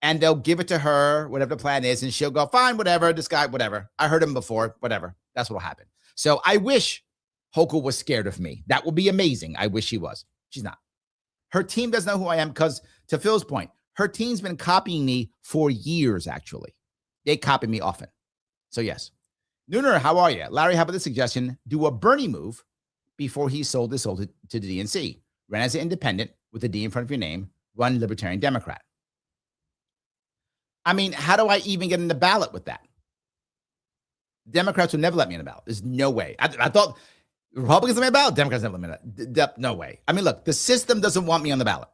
and they'll give it to her, whatever the plan is, and she'll go, fine, whatever. This guy, whatever. I heard him before, whatever. That's what will happen. So I wish Hochul was scared of me. That would be amazing. I wish she was. She's not. Her team doesn't know who I am because, to Phil's point, her team's been copying me for years, actually. They copy me often. So, yes. Nooner, how are you? Larry, how about this suggestion? Do a Bernie move before he sold his soul to the DNC. Run as an independent with a D in front of your name. Run Libertarian Democrat. I mean, how do I even get in the ballot with that? Democrats would never let me in the ballot. There's no way. I thought Republicans let me in the ballot. Democrats never let me in the ballot. No way. I mean, look, the system doesn't want me on the ballot.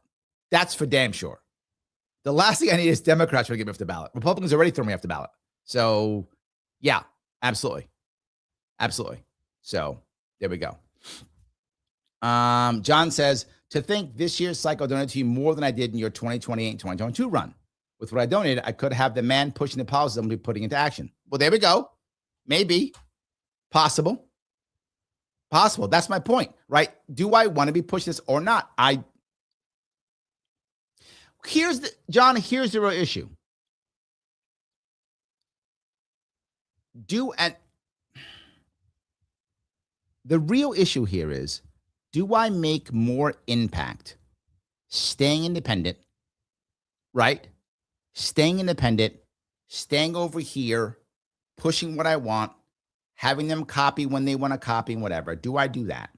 That's for damn sure. The last thing I need is Democrats to get me off the ballot. Republicans already throw me off the ballot. So, yeah, absolutely. Absolutely. So, there we go. John says, to think this year's cycle donated to you more than I did in your 2028 and 2022 run. With what I donated, I could have the man pushing the policies I'm going to be putting into action. Well, there we go. Maybe. Possible. Possible. That's my point, right? Do I want to be pushing this or not? Here's the real issue. The real issue here is, do I make more impact staying independent, right? Staying independent, staying over here, pushing what I want, having them copy when they want to copy and whatever. Do I do that?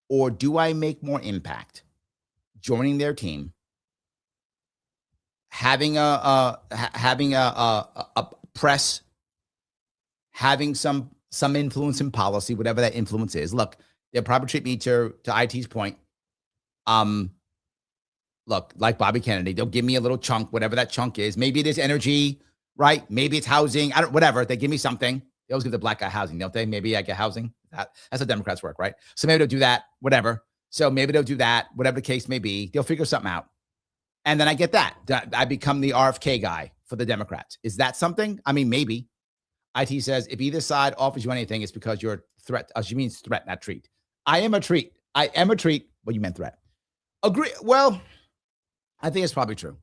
Or do I make more impact joining their team, having a press, having some influence in policy, whatever that influence is? Look, they'll probably treat me to IT's point. Look, like Bobby Kennedy, they'll give me a little chunk, whatever that chunk is. Maybe it is energy, right? Maybe it's housing. Whatever. They give me something. They always give the black guy housing, don't they? Maybe I get housing. That's how Democrats work, right? So maybe they'll do that, whatever. So maybe they'll do that, whatever the case may be. They'll figure something out. And then I get that. I become the RFK guy for the Democrats. Is that something? I mean, maybe. IT says, if either side offers you anything, it's because you're a threat. She means threat, not treat. I am a treat. Well, you meant threat. Agree. Well, I think it's probably true.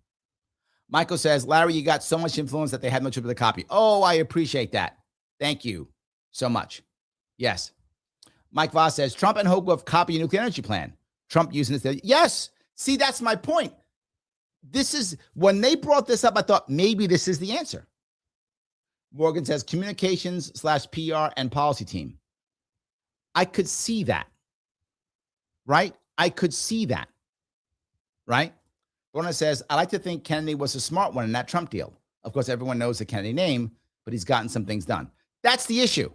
Michael says, Larry, you got so much influence that they had no choice but to copy. Oh, I appreciate that. Thank you so much. Yes. Mike Voss says, Trump and Hochul have copied a nuclear energy plan. Trump using this. Yes. See, that's my point. When they brought this up, I thought maybe this is the answer. Morgan says, communications/PR and policy team. I could see that. Right? I could see that. Right? Lorna says, I like to think Kennedy was a smart one in that Trump deal. Of course, everyone knows the Kennedy name, but he's gotten some things done. That's the issue.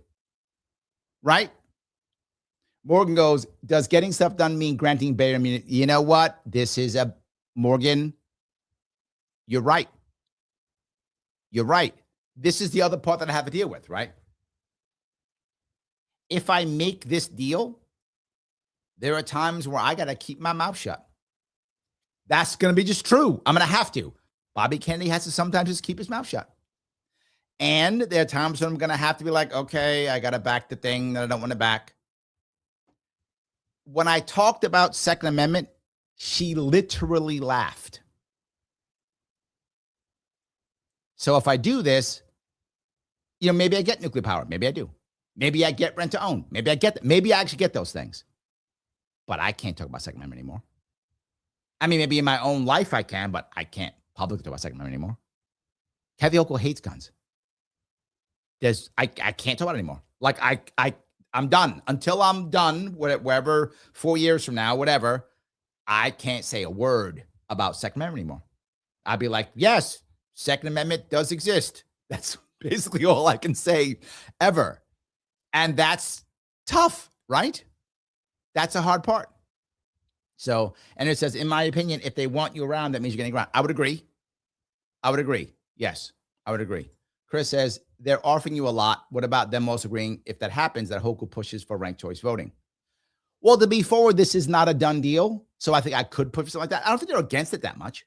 Right? Morgan goes, does getting stuff done mean granting Bayer immunity? You know what? Morgan, you're right. You're right. This is the other part that I have to deal with, right? If I make this deal, there are times where I got to keep my mouth shut. That's going to be just true. I'm going to have to. Bobby Kennedy has to sometimes just keep his mouth shut. And there are times when I'm going to have to be like, okay, I got to back the thing that I don't want to back. When I talked about Second Amendment, she literally laughed. So if I do this, maybe I get nuclear power. Maybe I do. Maybe I get rent to own. Maybe I actually get those things. But I can't talk about Second Amendment anymore. I mean, maybe in my own life I can, but I can't publicly talk about Second Amendment anymore. Kathy Hochul hates guns. I can't talk about it anymore. Like I'm done. Until I'm done, wherever, 4 years from now, whatever, I can't say a word about Second Amendment anymore. I'd be like, yes, Second Amendment does exist. That's basically all I can say ever. And that's tough, right? That's a hard part. So, and it says, in my opinion, if they want you around, that means you're getting around. I would agree. I would agree. Yes, I would agree. Chris says, they're offering you a lot. What about them also agreeing, if that happens, that Hochul pushes for ranked choice voting? Well, to be forward, this is not a done deal. So I think I could push something like that. I don't think they're against it that much.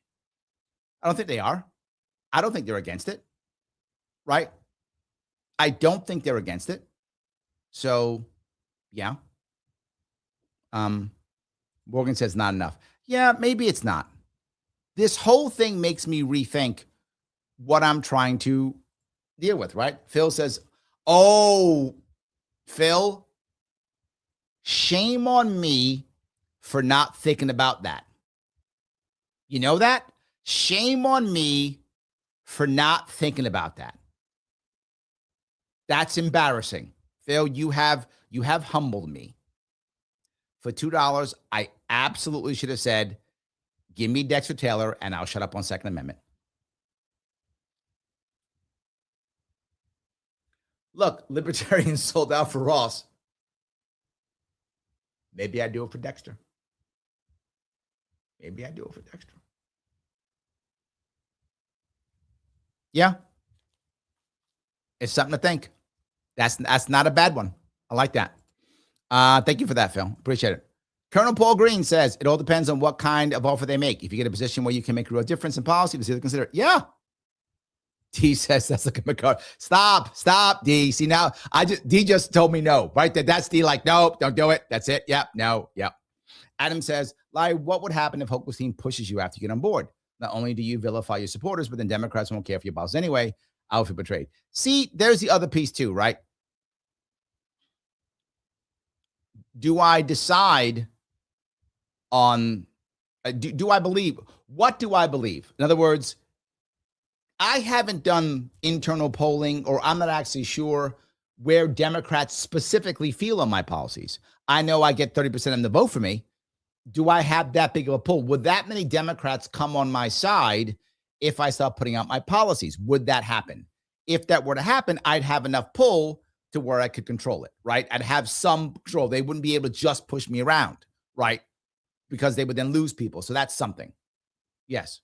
I don't think they are. I don't think they're against it. Right? I don't think they're against it. So, yeah. Morgan says not enough. Yeah, maybe it's not. This whole thing makes me rethink what I'm trying to deal with, right? Phil says, oh, Phil, shame on me for not thinking about that. You know that? Shame on me for not thinking about that. That's embarrassing. Phil, you have humbled me. For $2, I absolutely should have said, give me Dexter Taylor and I'll shut up on Second Amendment. Look, libertarians sold out for Ross. Maybe I do it for Dexter. Maybe I do it for Dexter. Yeah. It's something to think. That's not a bad one. I like that. Thank you for that, Phil. Appreciate it. Colonel Paul Green says, it all depends on what kind of offer they make. If you get a position where you can make a real difference in policy, to see consider it. Yeah. D says that's like a McCarthy. Stop, D. See, now D just told me no, right? That's D, like, nope, don't do it. That's it. Yep, no, yep. Adam says, Larry, what would happen if Hochul's team pushes you after you get on board? Not only do you vilify your supporters, but then Democrats won't care for your policies anyway. I'll feel betrayed. See, there's the other piece too, right? Do I decide on, do I believe? What do I believe? In other words, I haven't done internal polling, or I'm not actually sure where Democrats specifically feel on my policies. I know I get 30% of them to vote for me. Do I have that big of a pull? Would that many Democrats come on my side if I start putting out my policies? Would that happen? If that were to happen, I'd have enough pull to where I could control it, right? I'd have some control. They wouldn't be able to just push me around, right? Because they would then lose people. So that's something. Yes.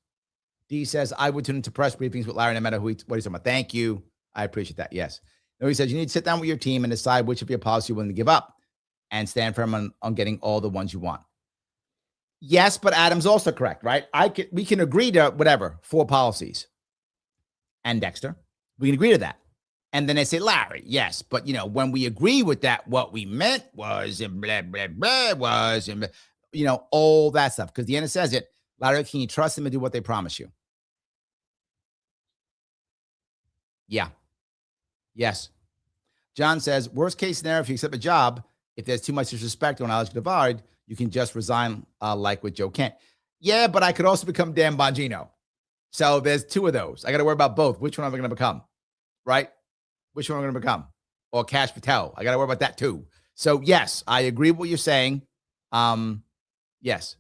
D says, I would tune into press briefings with Larry no matter what he's talking about. Thank you. I appreciate that. Yes. No, he says, you need to sit down with your team and decide which of your policies you're willing to give up and stand firm on getting all the ones you want. Yes, but Adam's also correct, right? We can agree to whatever, 4 policies. And Dexter, we can agree to that. And then they say, Larry, yes, but when we agree with that, what we meant was, and blah, blah, blah, was, and all that stuff. Because the end says it, Larry, can you trust them to do what they promise you? Yeah. Yes. John says, worst case scenario, if you accept a job, if there's too much disrespect or knowledge divide, you can just resign like with Joe Kent. Yeah, but I could also become Dan Bongino. So there's 2 of those. I got to worry about both. Which one am I going to become? Right? Which one am I going to become? Or Cash Patel. I got to worry about that too. So yes, I agree with what you're saying. Yes.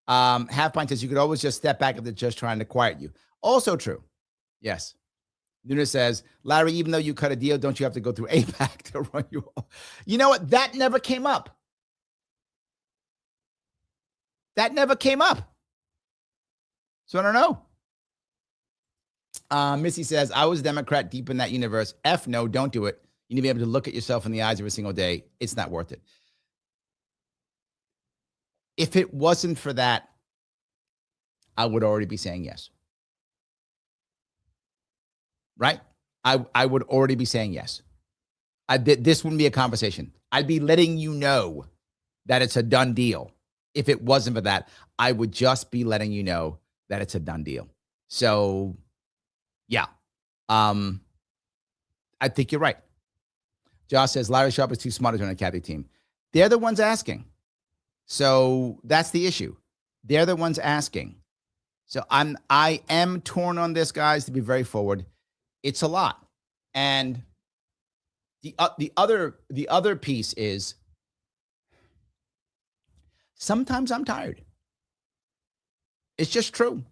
Half Pint says you could always just step back if they're just trying to quiet you. Also true. Yes. Nunes says, Larry, even though you cut a deal, don't you have to go through AIPAC to run you off? You know what? That never came up. That never came up. So I don't know. Missy says, I was a Democrat deep in that universe. F no, don't do it. You need to be able to look at yourself in the eyes every single day. It's not worth it. If it wasn't for that, I would already be saying yes. Right? I would already be saying yes. This wouldn't be a conversation. I'd be letting you know that it's a done deal. If it wasn't for that, I would just be letting you know that it's a done deal. So, yeah. I think you're right. Josh says, Larry Sharpe is too smart to join a Kathy team. They're the ones asking. So that's the issue. They're the ones asking. So I am torn on this, guys, to be very forward. It's a lot. And the other piece is sometimes I'm tired. It's just true.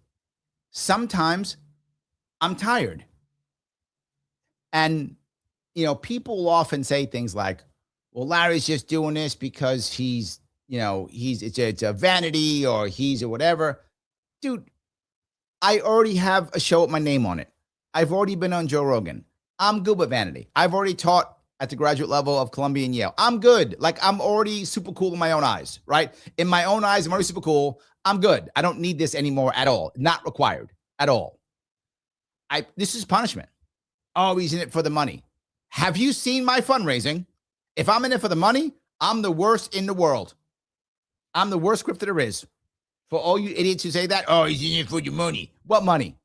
Sometimes I'm tired. And, people often say things like, well, Larry's just doing this because it's a vanity or he's or whatever. Dude, I already have a show with my name on it. I've already been on Joe Rogan. I'm good with vanity. I've already taught at the graduate level of Columbia and Yale. I'm good. Like, I'm already super cool in my own eyes, right? In my own eyes, I'm already super cool. I'm good. I don't need this anymore at all. Not required at all. This is punishment. Oh, he's in it for the money. Have you seen my fundraising? If I'm in it for the money, I'm the worst in the world. I'm the worst scripter there is. For all you idiots who say that, oh, he's in it for your money. What money?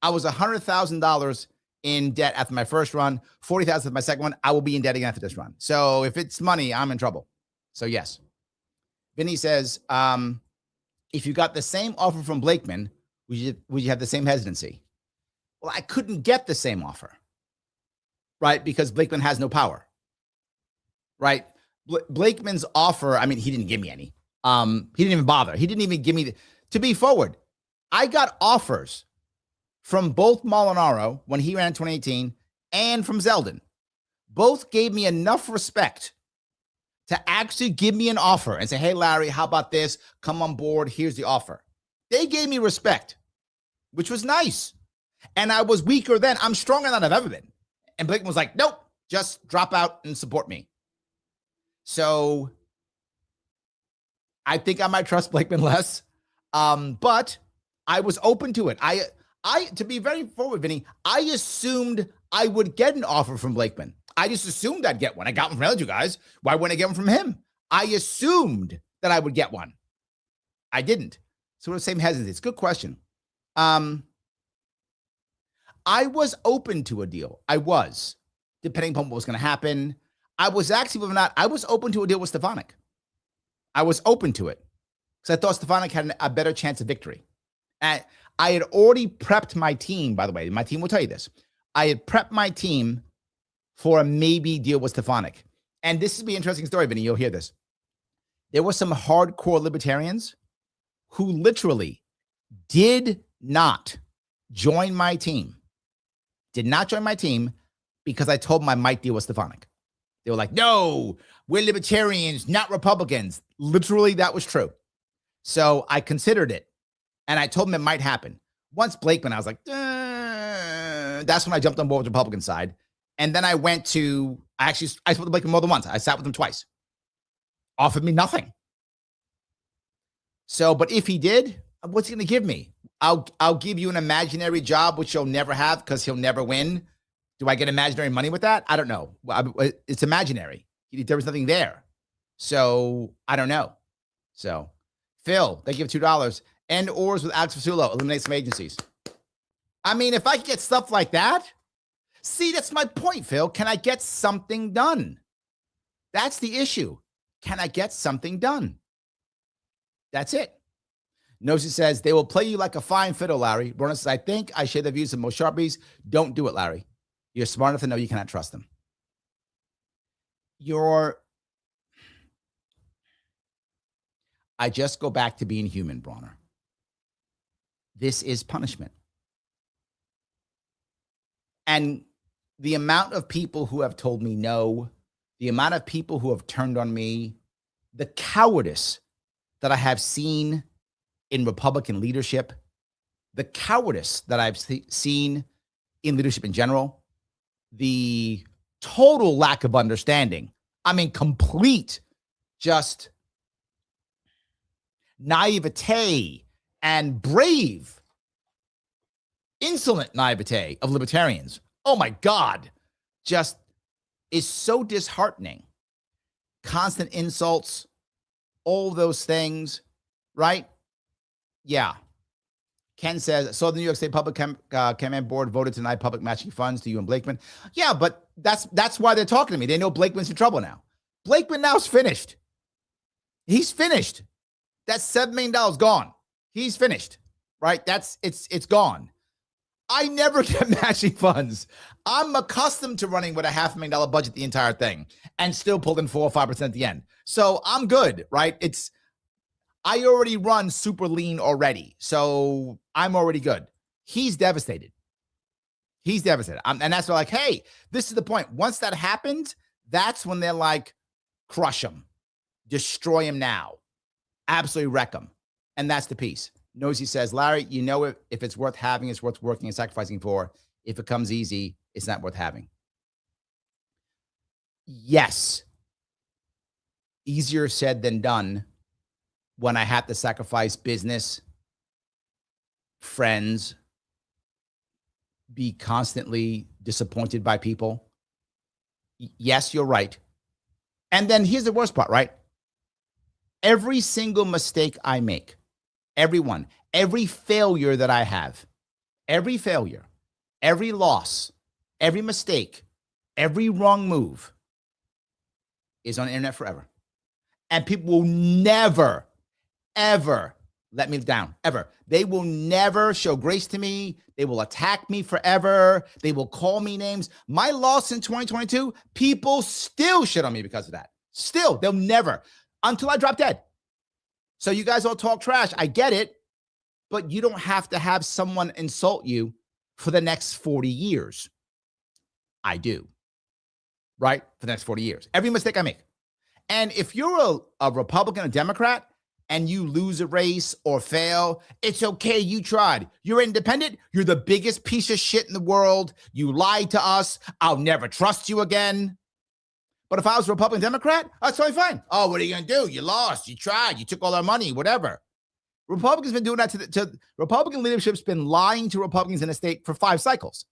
I was $100,000 in debt after my first run, $40,000 after my second one. I will be in debt again after this run. So if it's money, I'm in trouble. So yes. Vinny says, if you got the same offer from Blakeman, would you have the same hesitancy? Well, I couldn't get the same offer, right? Because Blakeman has no power, right? Blakeman's offer, I mean, he didn't give me any. He didn't even bother. He didn't even give me to be forward. I got offers from both Molinaro when he ran in 2018 and from Zeldin. Both gave me enough respect to actually give me an offer and say, hey, Larry, how about this? Come on board. Here's the offer. They gave me respect, which was nice. And I was weaker then. I'm stronger than I've ever been. And Blakeman was like, nope, just drop out and support me. So I think I might trust Blakeman less. But I was open to it. I to be very forward, Vinny, I assumed I would get an offer from Blakeman. I just assumed I'd get one. I got one from you guys. Why wouldn't I get one from him? I assumed that I would get one. I didn't. So the same hesitancy. It's a good question. I was open to a deal. I was, depending upon what was going to happen. I was actually, believe it or not, I was open to a deal with Stefanik. I was open to it because I thought Stefanik had a better chance of victory. And I had already prepped my team, by the way. My team will tell you this. I had prepped my team for a maybe deal with Stefanik. And this will be an interesting story, Vinny. You'll hear this. There were some hardcore libertarians who literally did not join my team. Did not join my team because I told them I might deal with Stefanik. They were like, no, we're libertarians, not Republicans. Literally, that was true. So I considered it. And I told them it might happen. Once Blakeman, I was like, that's when I jumped on board with the Republican side. And then I went to, I spoke to Blakeman more than once. I sat with him twice. Offered me nothing. So, but if he did, what's he going to give me? I'll give you an imaginary job, which you'll never have because he'll never win. Do I get imaginary money with that? I don't know. It's imaginary. There was nothing there. So I don't know. So Phil, they give $2. End ors with Alex Fasulo. Eliminate some agencies. I mean, if I get stuff like that, see, that's my point, Phil. Can I get something done? That's the issue. Can I get something done? That's it. Nosy says, they will play you like a fine fiddle, Larry. Bruno says, I think I share the views of most Sharpies. Don't do it, Larry. You're smart enough to know you cannot trust them. I just go back to being human, Bronner. This is punishment. And the amount of people who have told me no, the amount of people who have turned on me, the cowardice that I have seen in Republican leadership, the cowardice that I've seen in leadership in general, the total lack of understanding. I mean, complete just naivete and brave, insolent naivete of libertarians. Oh my God, just is so disheartening. Constant insults, all those things, right? Yeah. Ken says, so the New York State Public Command Board voted to deny public matching funds to you and Blakeman. Yeah, but that's why they're talking to me. They know Blakeman's in trouble now. Blakeman now's finished. He's finished. That $7 million gone. He's finished, right? It's gone. I never get matching funds. I'm accustomed to running with a $500,000 budget the entire thing and still pulling 4 or 5% at the end. So I'm good, right? I already run super lean already, so I'm already good. He's devastated. He's devastated. And that's why, like, hey, this is the point. Once that happens, that's when they're like, crush him, destroy him now, absolutely wreck him. And that's the piece. Nosy says, Larry, you know, if it's worth having, it's worth working and sacrificing for. If it comes easy, it's not worth having. Yes. Easier said than done when I have to sacrifice business, friends, be constantly disappointed by people. Yes, you're right. And then here's the worst part, right? Every single mistake I make, everyone, every failure that I have, every failure, every loss, every mistake, every wrong move is on the internet forever. And people will never, ever let me down, ever. They will never show grace to me. They will attack me forever. They will call me names. My loss in 2022, people still shit on me because of that. Still, they'll never, until I drop dead. So you guys all talk trash. I get it, but you don't have to have someone insult you for the next 40 years. I do, right? For the next 40 years. Every mistake I make. And if you're a Republican, a Democrat, and you lose a race or fail, it's okay. You tried. You're independent. You're the biggest piece of shit in the world. You lied to us. I'll never trust you again. But if I was a Republican, Democrat, that's totally fine. Oh, what are you going to do? You lost. You tried. You took all our money, whatever. Republicans been doing that to Republican leadership's been lying to Republicans in the state for 5 cycles,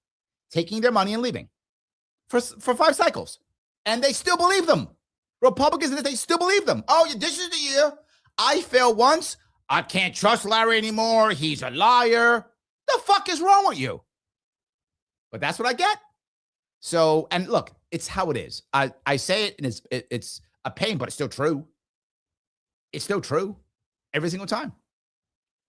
taking their money and leaving for 5 cycles. And they still believe them. Republicans in the state still believe them. Oh, this is the year. I failed once. I can't trust Larry anymore. He's a liar. The fuck is wrong with you? But that's what I get. So, and look, it's how it is. I say it, and it's a pain, but it's still true. It's still true every single time.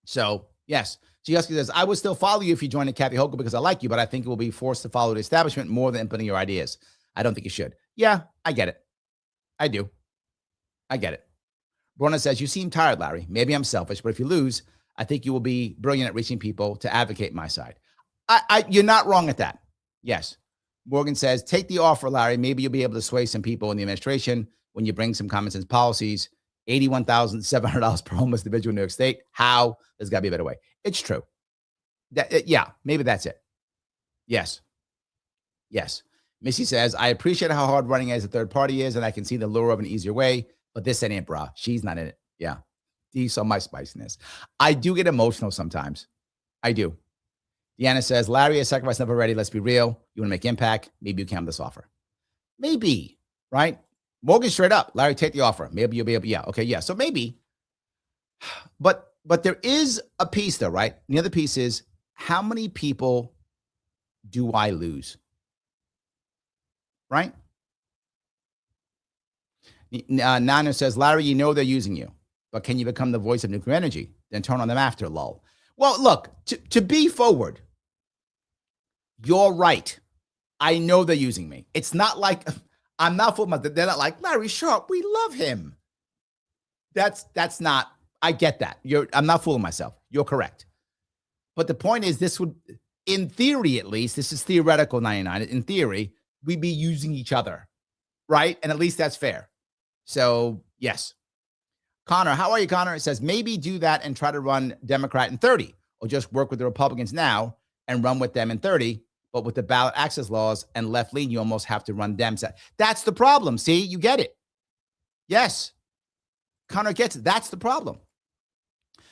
So, yes. Gioski says, I would still follow you if you join the Kathy Hochul because I like you, but I think you will be forced to follow the establishment more than implementing your ideas. I don't think you should. Yeah, I get it. I do. I get it. Brona says, you seem tired, Larry. Maybe I'm selfish, but if you lose, I think you will be brilliant at reaching people to advocate my side. You're not wrong at that. Yes. Morgan says, take the offer, Larry. Maybe you'll be able to sway some people in the administration when you bring some common sense policies. $81,700 per homeless individual in New York State. How? There's got to be a better way. It's true. Yeah, maybe that's it. Yes. Yes. Missy says, I appreciate how hard running as a third party is, and I can see the lure of an easier way, but this ain't it, brah. She's not in it. Yeah. These are my spiciness. I do get emotional sometimes. I do. Deanna says, Larry has sacrificed enough already. Let's be real. You want to make impact? Maybe you can have this offer. Maybe, right? Morgan straight up, Larry, take the offer. Maybe you'll be able, yeah. Okay, yeah. So maybe. But there is a piece though, right? And the other piece is, how many people do I lose? Right? Nana says, Larry, you know they're using you, but can you become the voice of nuclear energy? Then turn on them after, lol. Well, look, to be forward, you're right. I know they're using me. It's not like I'm not fooling myself. They're not like, Larry Sharpe, we love him. That's not, I get that. I'm not fooling myself. You're correct. But the point is, this would, in theory at least, this is theoretical 99. In theory, we'd be using each other, right? And at least that's fair. So, yes. Connor, how are you, Connor? It says, maybe do that and try to run Democrat in 30, or just work with the Republicans now and run with them in 30. But with the ballot access laws and left lean, you almost have to run Dems. That's the problem. See, you get it. Yes. Connor gets it. That's the problem.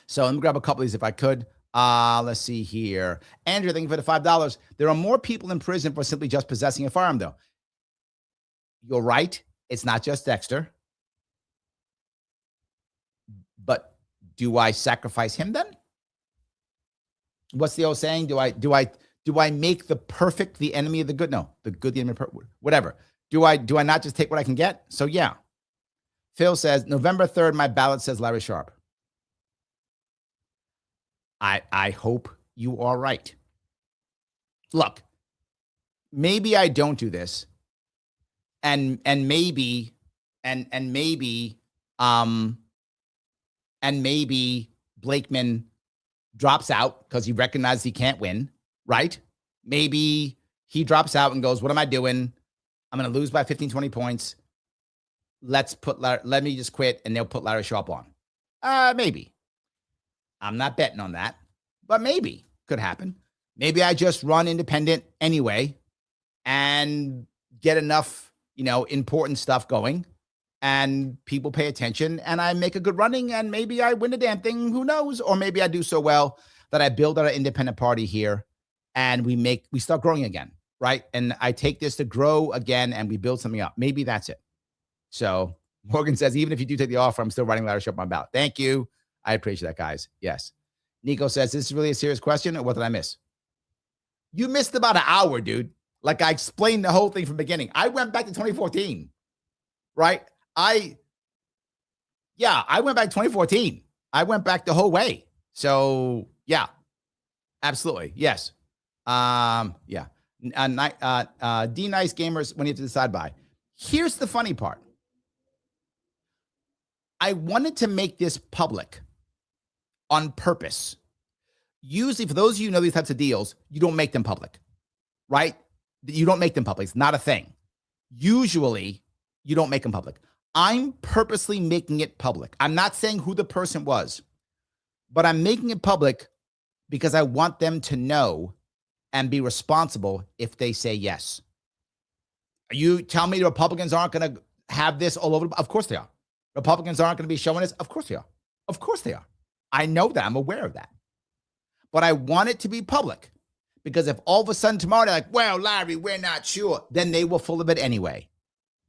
So let me grab a couple of these if I could. Let's see here. Andrew, thank you for the $5. There are more people in prison for simply just possessing a firearm, though. You're right. It's not just Dexter. But do I sacrifice him then? What's the old saying? Do I make the perfect the enemy of the good? No, the good the enemy of whatever. Do I not just take what I can get? So yeah. Phil says, November 3rd, my ballot says Larry Sharpe. I hope you are right. Look, maybe I don't do this. And maybe and maybe Blakeman drops out because he recognizes he can't win, right? Maybe he drops out and goes, what am I doing? I'm going to lose by 15, 20 points. Let me just quit, and they'll put Larry Sharpe on. Maybe. I'm not betting on that, but maybe could happen. Maybe I just run independent anyway and get enough, important stuff going, and people pay attention, and I make a good running, and maybe I win the damn thing. Who knows? Or maybe I do so well that I build our independent party here, and we start growing again, right? And I take this to grow again, and we build something up. Maybe that's it. So Morgan says, even if you do take the offer, I'm still writing Larry Sharpe on my ballot. Thank you. I appreciate that, guys. Yes. Nico says, this is really a serious question, or what did I miss? You missed about an hour, dude. Like, I explained the whole thing from the beginning. I went back to 2014, right? I went back to 2014. I went back the whole way. So yeah, absolutely. Yes. D nice gamers when you have to decide by. Here's the funny part. I wanted to make this public on purpose. Usually, for those of you who know these types of deals, you don't make them public, right? You don't make them public. It's not a thing. Usually, you don't make them public. I'm purposely making it public. I'm not saying who the person was, but I'm making it public because I want them to know and be responsible if they say yes. You tell me the Republicans aren't going to have this all over. Of course they are. Republicans aren't going to be showing this. Of course they are. Of course they are. I know that. I'm aware of that. But I want it to be public, because if all of a sudden tomorrow they're like, well, Larry, we're not sure, then they will full of it anyway.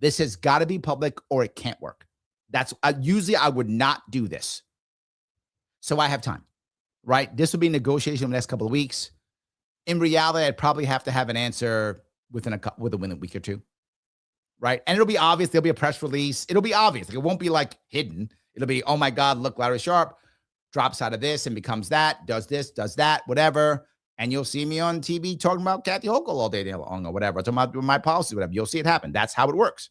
This has got to be public or it can't work. That's usually I would not do this. So I have time, right? This will be negotiation in the next couple of weeks. In reality, I'd probably have to have an answer within a week or two, right? And it'll be obvious. There'll be a press release. It'll be obvious. It won't be like hidden. It'll be, oh my God, look, Larry Sharpe drops out of this and becomes that, does this, does that, whatever. And you'll see me on TV talking about Kathy Hochul all day long or whatever. Talking about my policy, whatever. You'll see it happen. That's how it works.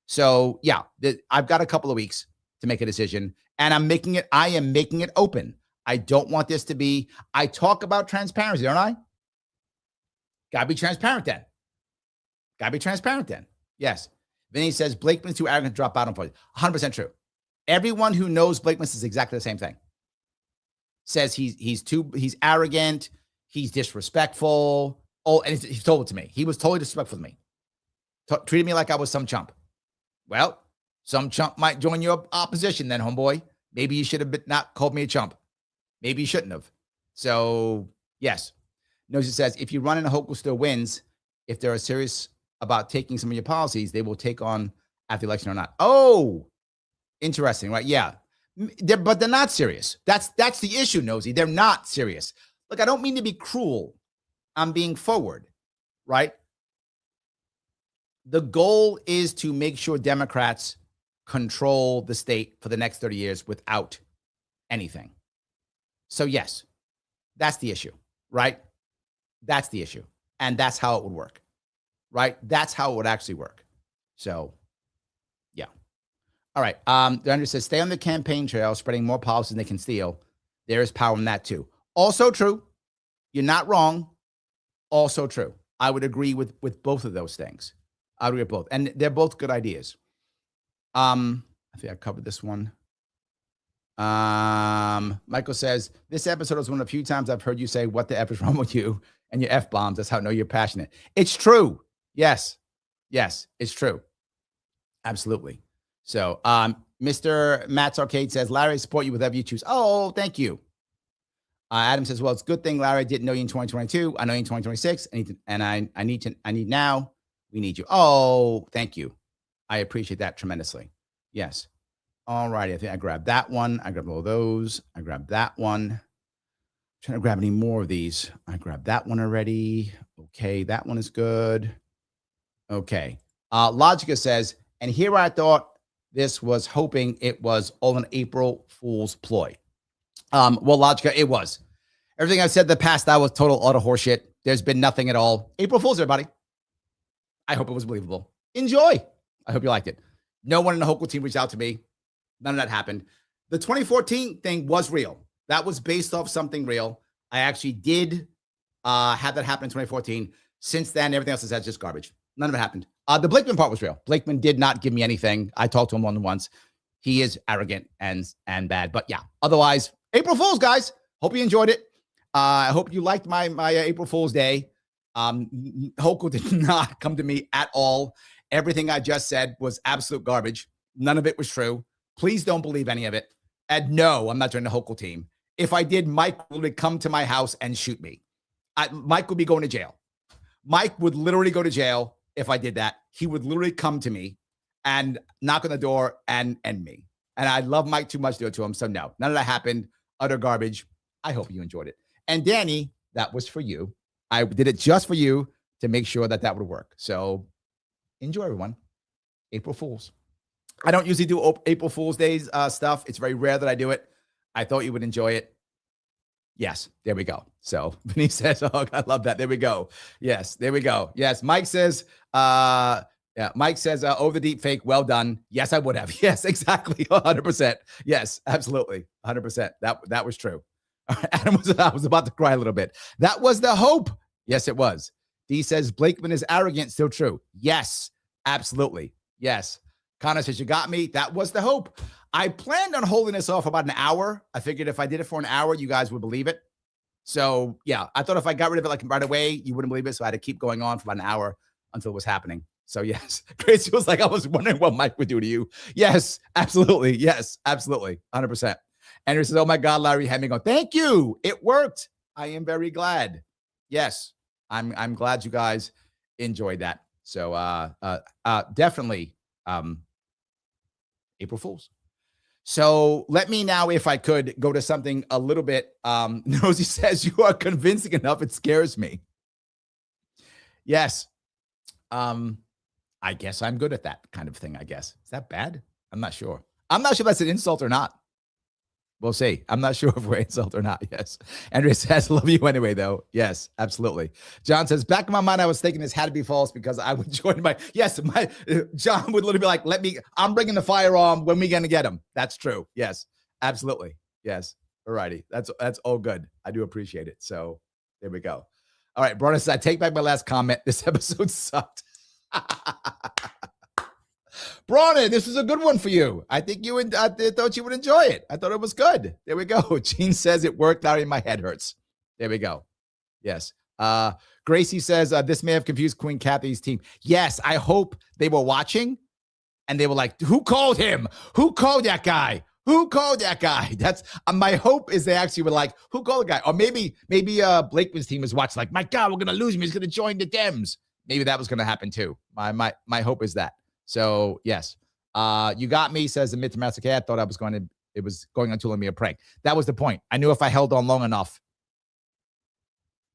So yeah, I've got a couple of weeks to make a decision, and I am making it open. I don't want this to be, I talk about transparency, don't I? Gotta be transparent then. Yes. Vinny says, Blakeman's too arrogant to drop out on points. 100% true. Everyone who knows Blakeman says exactly the same thing. Says he's arrogant, he's disrespectful. Oh, and he told it to me. He was totally disrespectful to me. Treated me like I was some chump. Well, some chump might join your opposition then, homeboy. Maybe you should have not called me a chump. Maybe you shouldn't have. So, yes. Nosy says, if you run and Hochul still wins, if they're serious about taking some of your policies, they will take on after the election or not. Oh, interesting, right? Yeah. But they're not serious. That's the issue, Nosy. They're not serious. Look, I don't mean to be cruel. I'm being forward, right? The goal is to make sure Democrats control the state for the next 30 years without anything. So yes, that's the issue, right? That's the issue. And that's how it would work, right? That's how it would actually work. So yeah. All right. Andrew says, stay on the campaign trail, spreading more policies than they can steal. There is power in that too. Also true. You're not wrong. Also true. I would agree with both of those things. I would agree with both. And they're both good ideas. I think I covered this one. Michael says, this episode was one of the few times I've heard you say, what the F is wrong with you and your F-bombs. That's how I know you're passionate. It's true. Yes. Yes, it's true. Absolutely. So, Mr. Matt's Arcade says, Larry, I support you with whatever you choose. Oh, thank you. Adam says, well, it's a good thing, Larry, I didn't know you in 2022. I know you in 2026. I need now. We need you. Oh, thank you. I appreciate that tremendously. Yes. All righty. I think I grabbed that one. I grabbed all those. I grabbed that one. Trying to grab any more of these. I grabbed that one already. Okay. That one is good. Okay. Logica says, and here I thought this was hoping it was all an April Fool's ploy. Well, Logica, it was. Everything I've said in the past, that was total utter horseshit. There's been nothing at all. April Fool's, everybody. I hope it was believable. Enjoy. I hope you liked it. No one in the Hochul team reached out to me. None of that happened. The 2014 thing was real. That was based off something real. I actually did have that happen in 2014. Since then, everything else is just garbage. None of it happened. The Blakeman part was real. Blakeman did not give me anything. I talked to him once. He is arrogant and bad. But yeah, otherwise, April Fool's, guys. Hope you enjoyed it. I hope you liked my April Fool's Day. Hochul did not come to me at all. Everything I just said was absolute garbage. None of it was true. Please don't believe any of it. And no, I'm not joining the Hochul team. If I did, Mike would come to my house and shoot me. Mike would be going to jail. Mike would literally go to jail if I did that. He would literally come to me and knock on the door and end me. And I love Mike too much to do it to him. So no, none of that happened. Utter garbage. I hope you enjoyed it. And Danny, that was for you. I did it just for you to make sure that would work. So enjoy, everyone. April Fools. I don't usually do April Fool's Days stuff. It's very rare that I do it. I thought you would enjoy it. Yes, there we go. So Vinny says, oh, I love that. There we go. Yes, there we go. Yes, Mike says, Mike says, over the deep fake, well done. Yes, I would have. Yes, exactly. 100%. Yes, absolutely. 100%. That was true. Adam I was about to cry a little bit. That was the hope. Yes, it was. D says, Blakeman is arrogant. Still true. Yes, absolutely. Yes. Connor says, you got me. That was the hope. I planned on holding this off about an hour. I figured if I did it for an hour, you guys would believe it. So yeah, I thought if I got rid of it like right away, you wouldn't believe it. So I had to keep going on for about an hour until it was happening. So yes, Gracie was like, I was wondering what Mike would do to you. Yes, absolutely. Yes, absolutely. 100%. Andrew says, oh my God, Larry had me go, thank you. It worked. I am very glad. Yes, I'm glad you guys enjoyed that. So definitely April Fools. So let me now, if I could, go to something a little bit. Nosy says, you are convincing enough. It scares me. Yes. I guess I'm good at that kind of thing, I guess. Is that bad? I'm not sure. I'm not sure if that's an insult or not. We'll see. I'm not sure if we're insult or not. Yes. Andrea says, love you anyway, though. Yes, absolutely. John says, back in my mind, I was thinking this had to be false because I would join John would literally be like, I'm bringing the firearm. When we going to get him? That's true. Yes, absolutely. Yes. All righty. That's all good. I do appreciate it. So there we go. All right. Brona says, I take back my last comment. This episode sucked. Brawny, this is a good one for you. I think I thought you would enjoy it. I thought it was good. There we go. Gene says it worked. Larry, my head hurts. There we go. Yes. Gracie says this may have confused Queen Kathy's team. Yes, I hope they were watching and they were like, who called him? Who called that guy? Who called that guy? That's my hope is they actually were like, who called the guy? Or maybe Blakeman's team was watching like, my God, we're going to lose him. He's going to join the Dems. Maybe that was going to happen too. My hope is that. So yes, you got me, says the Mr. I thought it was going on to let me a prank. That was the point. I knew if I held on long enough.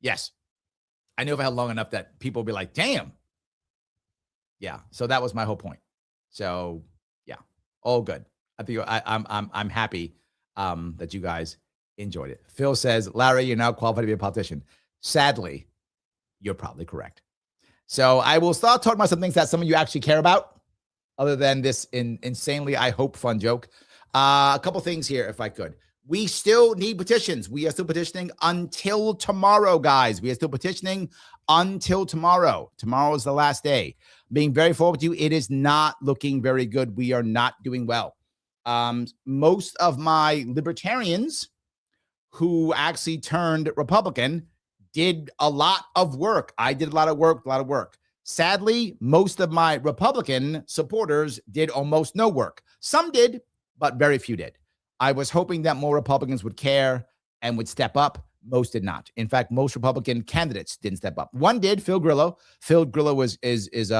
Yes. I knew if I held long enough that people would be like, damn. Yeah. So that was my whole point. So yeah, all good. I think I'm happy that you guys enjoyed it. Phil says, Larry, you're now qualified to be a politician. Sadly, you're probably correct. So I will start talking about some things that some of you actually care about. Other than this insanely, I hope, fun joke. A couple things here, if I could. We still need petitions. We are still petitioning until tomorrow, guys. We are still petitioning until tomorrow. Tomorrow is the last day. Being very forward to you, it is not looking very good. We are not doing well. Most of my libertarians who actually turned Republican did a lot of work. I did a lot of work. Sadly, most of my Republican supporters did almost no work. Some did, but very few did. I was hoping that more Republicans would care and would step up. Most did not. In fact, most Republican candidates didn't step up. One did, Phil Grillo. Phil Grillo is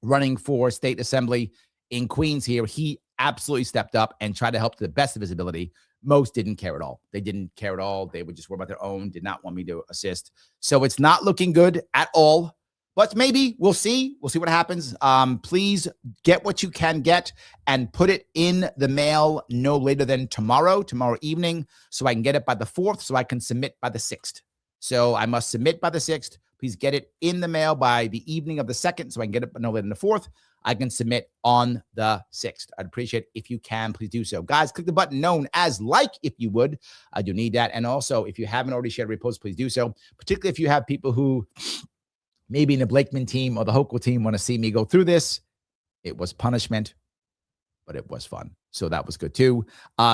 running for state assembly in Queens here. He absolutely stepped up and tried to help to the best of his ability. Most didn't care at all. They didn't care at all. They would just worry about their own, did not want me to assist. So it's not looking good at all. But maybe we'll see. We'll see what happens. Please get what you can get and put it in the mail no later than tomorrow evening, so I can get it by the 4th, so I can submit by the 6th. So I must submit by the 6th. Please get it in the mail by the evening of the 2nd, so I can get it no later than the 4th. I can submit on the 6th. I'd appreciate it if you can, please do so. Guys, click the button known as like if you would. I do need that. And also, if you haven't already shared repost, please do so, particularly if you have people who maybe in the Blakeman team or the Hochul team want to see me go through this. It was punishment, but it was fun. So that was good too.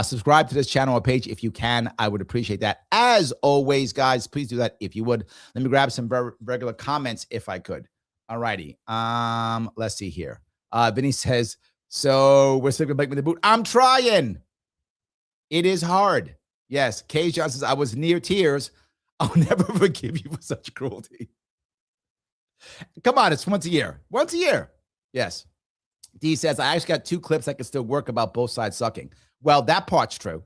Subscribe to this channel or page if you can. I would appreciate that. As always, guys, please do that if you would. Let me grab some regular comments if I could. All righty. Let's see here. Vinny says, so we're still going to Blakeman the boot. I'm trying. It is hard. Yes. Kay John says, I was near tears. I'll never forgive you for such cruelty. Come on. It's once a year. Once a year. Yes. D says, I actually got 2 clips that can still work about both sides sucking. Well, that part's true.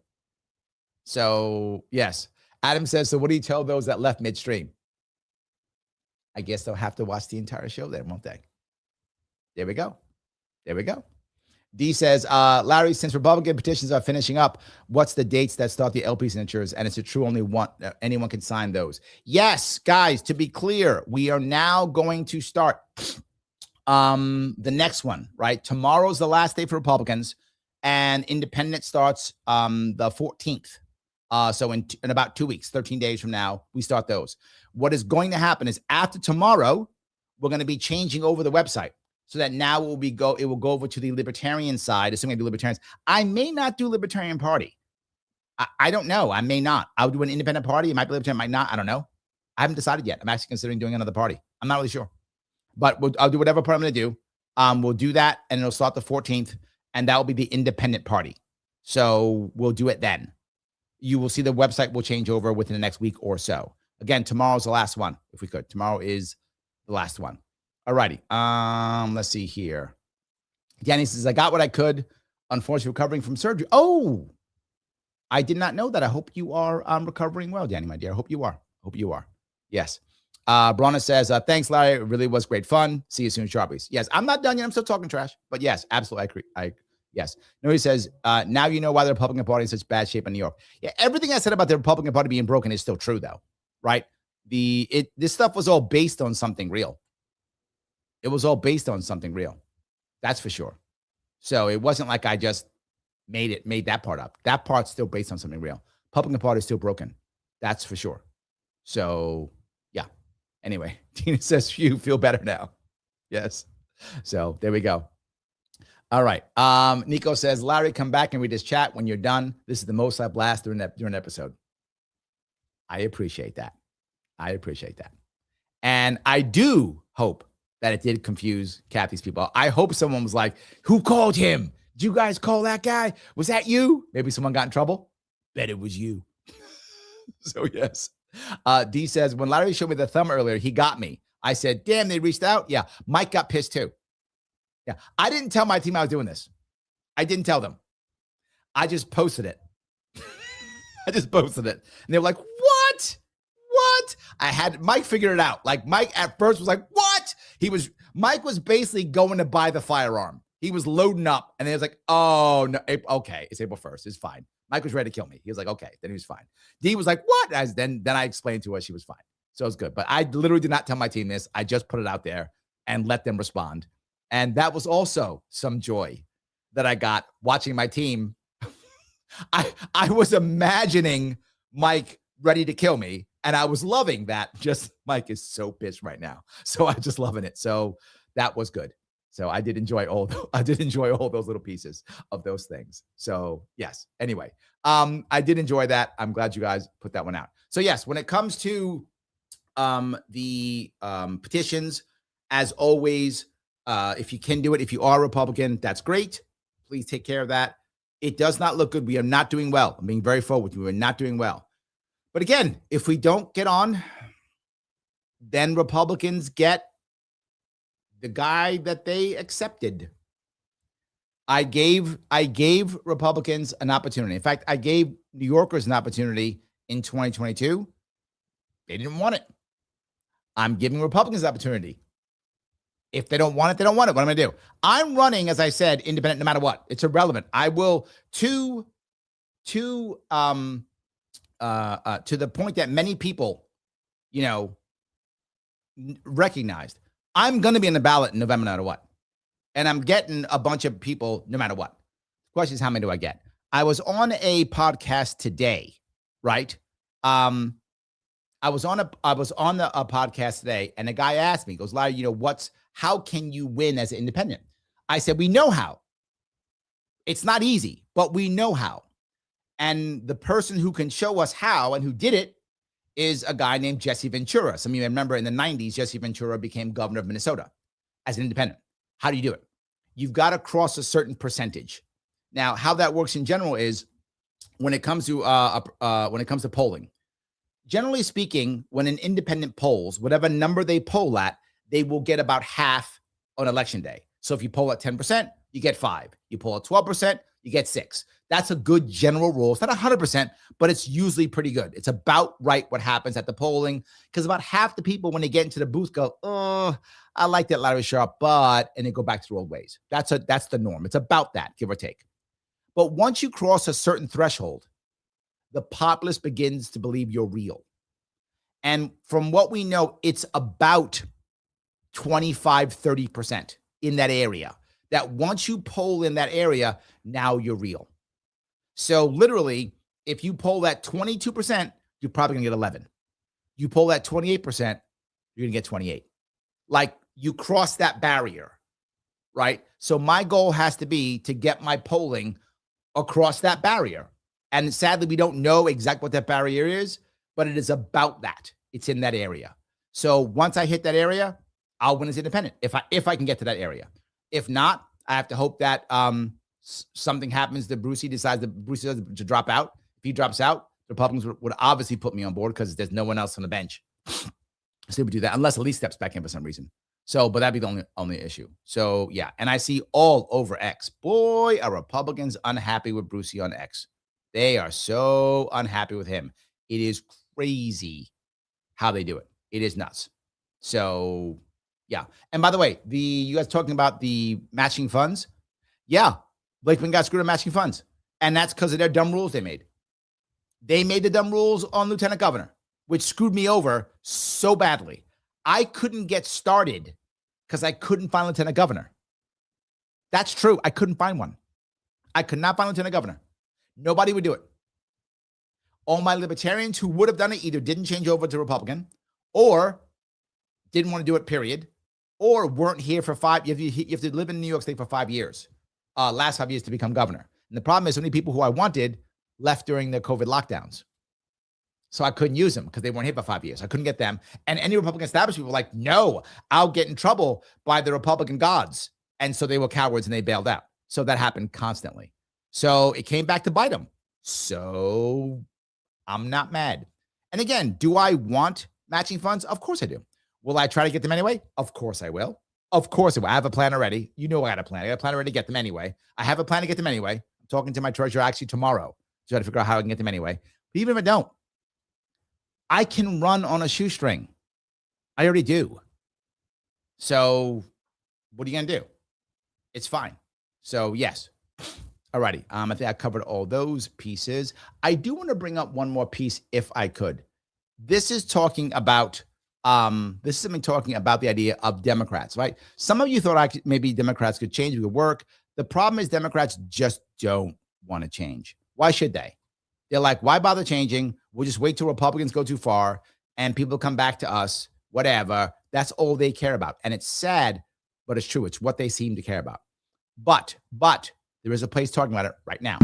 So, yes. Adam says, so what do you tell those that left midstream? I guess they'll have to watch the entire show then, won't they? There we go. There we go. D says, Larry, since Republican petitions are finishing up, what's the dates that start the LP signatures? And it's a true only one. Anyone can sign those. Yes, guys, to be clear, we are now going to start the next one, right? Tomorrow's the last day for Republicans, and independent starts the 14th. So in about 2 weeks, 13 days from now, we start those. What is going to happen is after tomorrow, we're going to be changing over the website so that now it will go over to the Libertarian side. Assuming I do Libertarians, I may not do Libertarian Party. I don't know. I may not. I'll do an independent party. It might be Libertarian, might not. I don't know. I haven't decided yet. I'm actually considering doing another party. I'm not really sure. But I'll do whatever part I'm going to do. We'll do that, and it'll start the 14th, and that will be the independent party. So we'll do it then. You will see the website will change over within the next week or so. Again, tomorrow's the last one, if we could. Tomorrow is the last one. All righty. Let's see here. Danny says, I got what I could. Unfortunately, recovering from surgery. Oh, I did not know that. I hope you are recovering well, Danny, my dear. I hope you are. Hope you are. Yes. Bronna says, thanks, Larry. It really was great fun. See you soon, Sharpies. Yes, I'm not done yet. I'm still talking trash. But yes, absolutely. I agree. Yes. No, he says, now you know why the Republican Party is in such bad shape in New York. Yeah, everything I said about the Republican Party being broken is still true, though, right? This stuff was all based on something real. It was all based on something real. That's for sure. So it wasn't like I just made that part up. That part's still based on something real. Republican Party is still broken. That's for sure. So, yeah. Anyway, Tina says, you feel better now. Yes. So there we go. All right. Nico says, Larry, come back and read this chat when you're done. This is the most I've laughed during an episode. I appreciate that. I appreciate that. And I do hope that it did confuse Kathy's people. I hope someone was like, who called him? Did you guys call that guy? Was that you? Maybe someone got in trouble. Bet it was you. So yes. D says, when Larry showed me the thumb earlier, he got me. I said, damn, they reached out. Yeah. Mike got pissed too. Yeah. I didn't tell my team I was doing this. I didn't tell them. I just posted it. I just posted it. And they were like, what? What? I had Mike figured it out. Like Mike at first was like, what? Mike was basically going to buy the firearm. He was loading up and he was like, oh no. Okay. It's April 1st. It's fine. Mike was ready to kill me. He was like, okay. Then he was fine. D was like, what? Then I explained to her she was fine. So it was good. But I literally did not tell my team this. I just put it out there and let them respond. And that was also some joy that I got watching my team. I was imagining Mike ready to kill me. And I was loving that. Just Mike is so pissed right now. So I'm just loving it. So that was good. So I did enjoy all those little pieces of those things. So yes. Anyway, I did enjoy that. I'm glad you guys put that one out. So yes, when it comes to the petitions, as always, if you can do it, if you are a Republican, that's great. Please take care of that. It does not look good. We are not doing well. I'm being very forward with you. We're not doing well. But again, if we don't get on, then Republicans get the guy that they accepted. I gave Republicans an opportunity. In fact, I gave New Yorkers an opportunity in 2022. They didn't want it. I'm giving Republicans an opportunity. If they don't want it, they don't want it. What am I going to do? I'm running, as I said, independent no matter what. It's irrelevant. I will to the point that many people, recognized. I'm going to be on the ballot in November no matter what. and I'm getting a bunch of people no matter what. The question is, how many do I get? I was on a podcast today, right? I was on a podcast today, and the guy asked me, he goes, Larry, how can you win as an independent? I said, we know how. It's not easy, but we know how. And the person who can show us how and who did it is a guy named Jesse Ventura. Some of you remember in the 90s, Jesse Ventura became governor of Minnesota as an independent. How do you do it? You've got to cross a certain percentage. Now, how that works in general is when it comes to polling. Generally speaking, when an independent polls, whatever number they poll at, they will get about half on election day. So if you poll at 10%, you get 5. You poll at 12%, you get 6. That's a good general rule. It's not 100%, but it's usually pretty good. It's about right what happens at the polling, because about half the people, when they get into the booth, go, oh, I like that Larry Sharpe, and they go back to their old ways. That's the norm. It's about that, give or take. But once you cross a certain threshold, the populace begins to believe you're real. And from what we know, it's about 25, 30% in that area. That once you poll in that area, now you're real. So literally, if you poll at 22%, you're probably going to get 11. You poll at 28%, you're going to get 28. Like, you cross that barrier, right? So my goal has to be to get my polling across that barrier. And sadly, we don't know exactly what that barrier is, but it is about that. It's in that area. So once I hit that area, I'll win as independent if I can get to that area. If not, I have to hope that something happens that Brucey decides to drop out. If he drops out, the Republicans would obviously put me on board because there's no one else on the bench. So we do that unless Elise steps back in for some reason. So, but that'd be the only issue. So yeah, and I see all over X. Boy, are Republicans unhappy with Brucey on X. They are so unhappy with him. It is crazy how they do it. It is nuts. So yeah. And by the way, you guys talking about the matching funds? Yeah, Blakeman got screwed on matching funds, and that's because of their dumb rules they made. They made the dumb rules on lieutenant governor, which screwed me over so badly. I couldn't get started because I couldn't find lieutenant governor. That's true. I couldn't find one. I could not find lieutenant governor. Nobody would do it. All my libertarians who would have done it either didn't change over to Republican or didn't want to do it, period, or weren't here for 5 years. You have to live in New York State for 5 years, last 5 years to become governor. And the problem is so many people who I wanted left during the COVID lockdowns. So I couldn't use them because they weren't here for 5 years. I couldn't get them. And any Republican establishment were like, no, I'll get in trouble by the Republican gods. And so they were cowards and they bailed out. So that happened constantly. So it came back to bite them. So I'm not mad. And again, do I want matching funds? Of course I do. Will I try to get them anyway? Of course I will. Of course I will. I have a plan already. You know I got a plan. I got a plan already to get them anyway. I have a plan to get them anyway. I'm talking to my treasurer actually tomorrow to try to figure out how I can get them anyway. But even if I don't, I can run on a shoestring. I already do. So what are you going to do? It's fine. So yes. Alrighty. I think I covered all those pieces. I do want to bring up one more piece if I could. This is talking about the idea of Democrats, right? Some of you thought maybe Democrats could change, it could work. The problem is Democrats just don't want to change. Why should they? They're like, why bother changing? We'll just wait till Republicans go too far and people come back to us, whatever. That's all they care about. And it's sad, but it's true. It's what they seem to care about. But there is a place talking about it right now.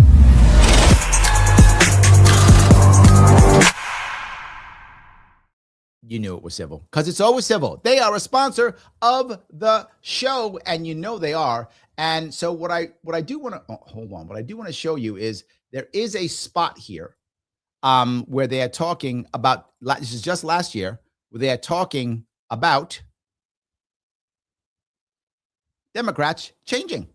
You knew it was civil because it's always civil. They are a sponsor of the show, and you know they are. And so what I do want to what I do want to show you is there is a spot here where they are talking about, this is just last year, where they are talking about Democrats changing.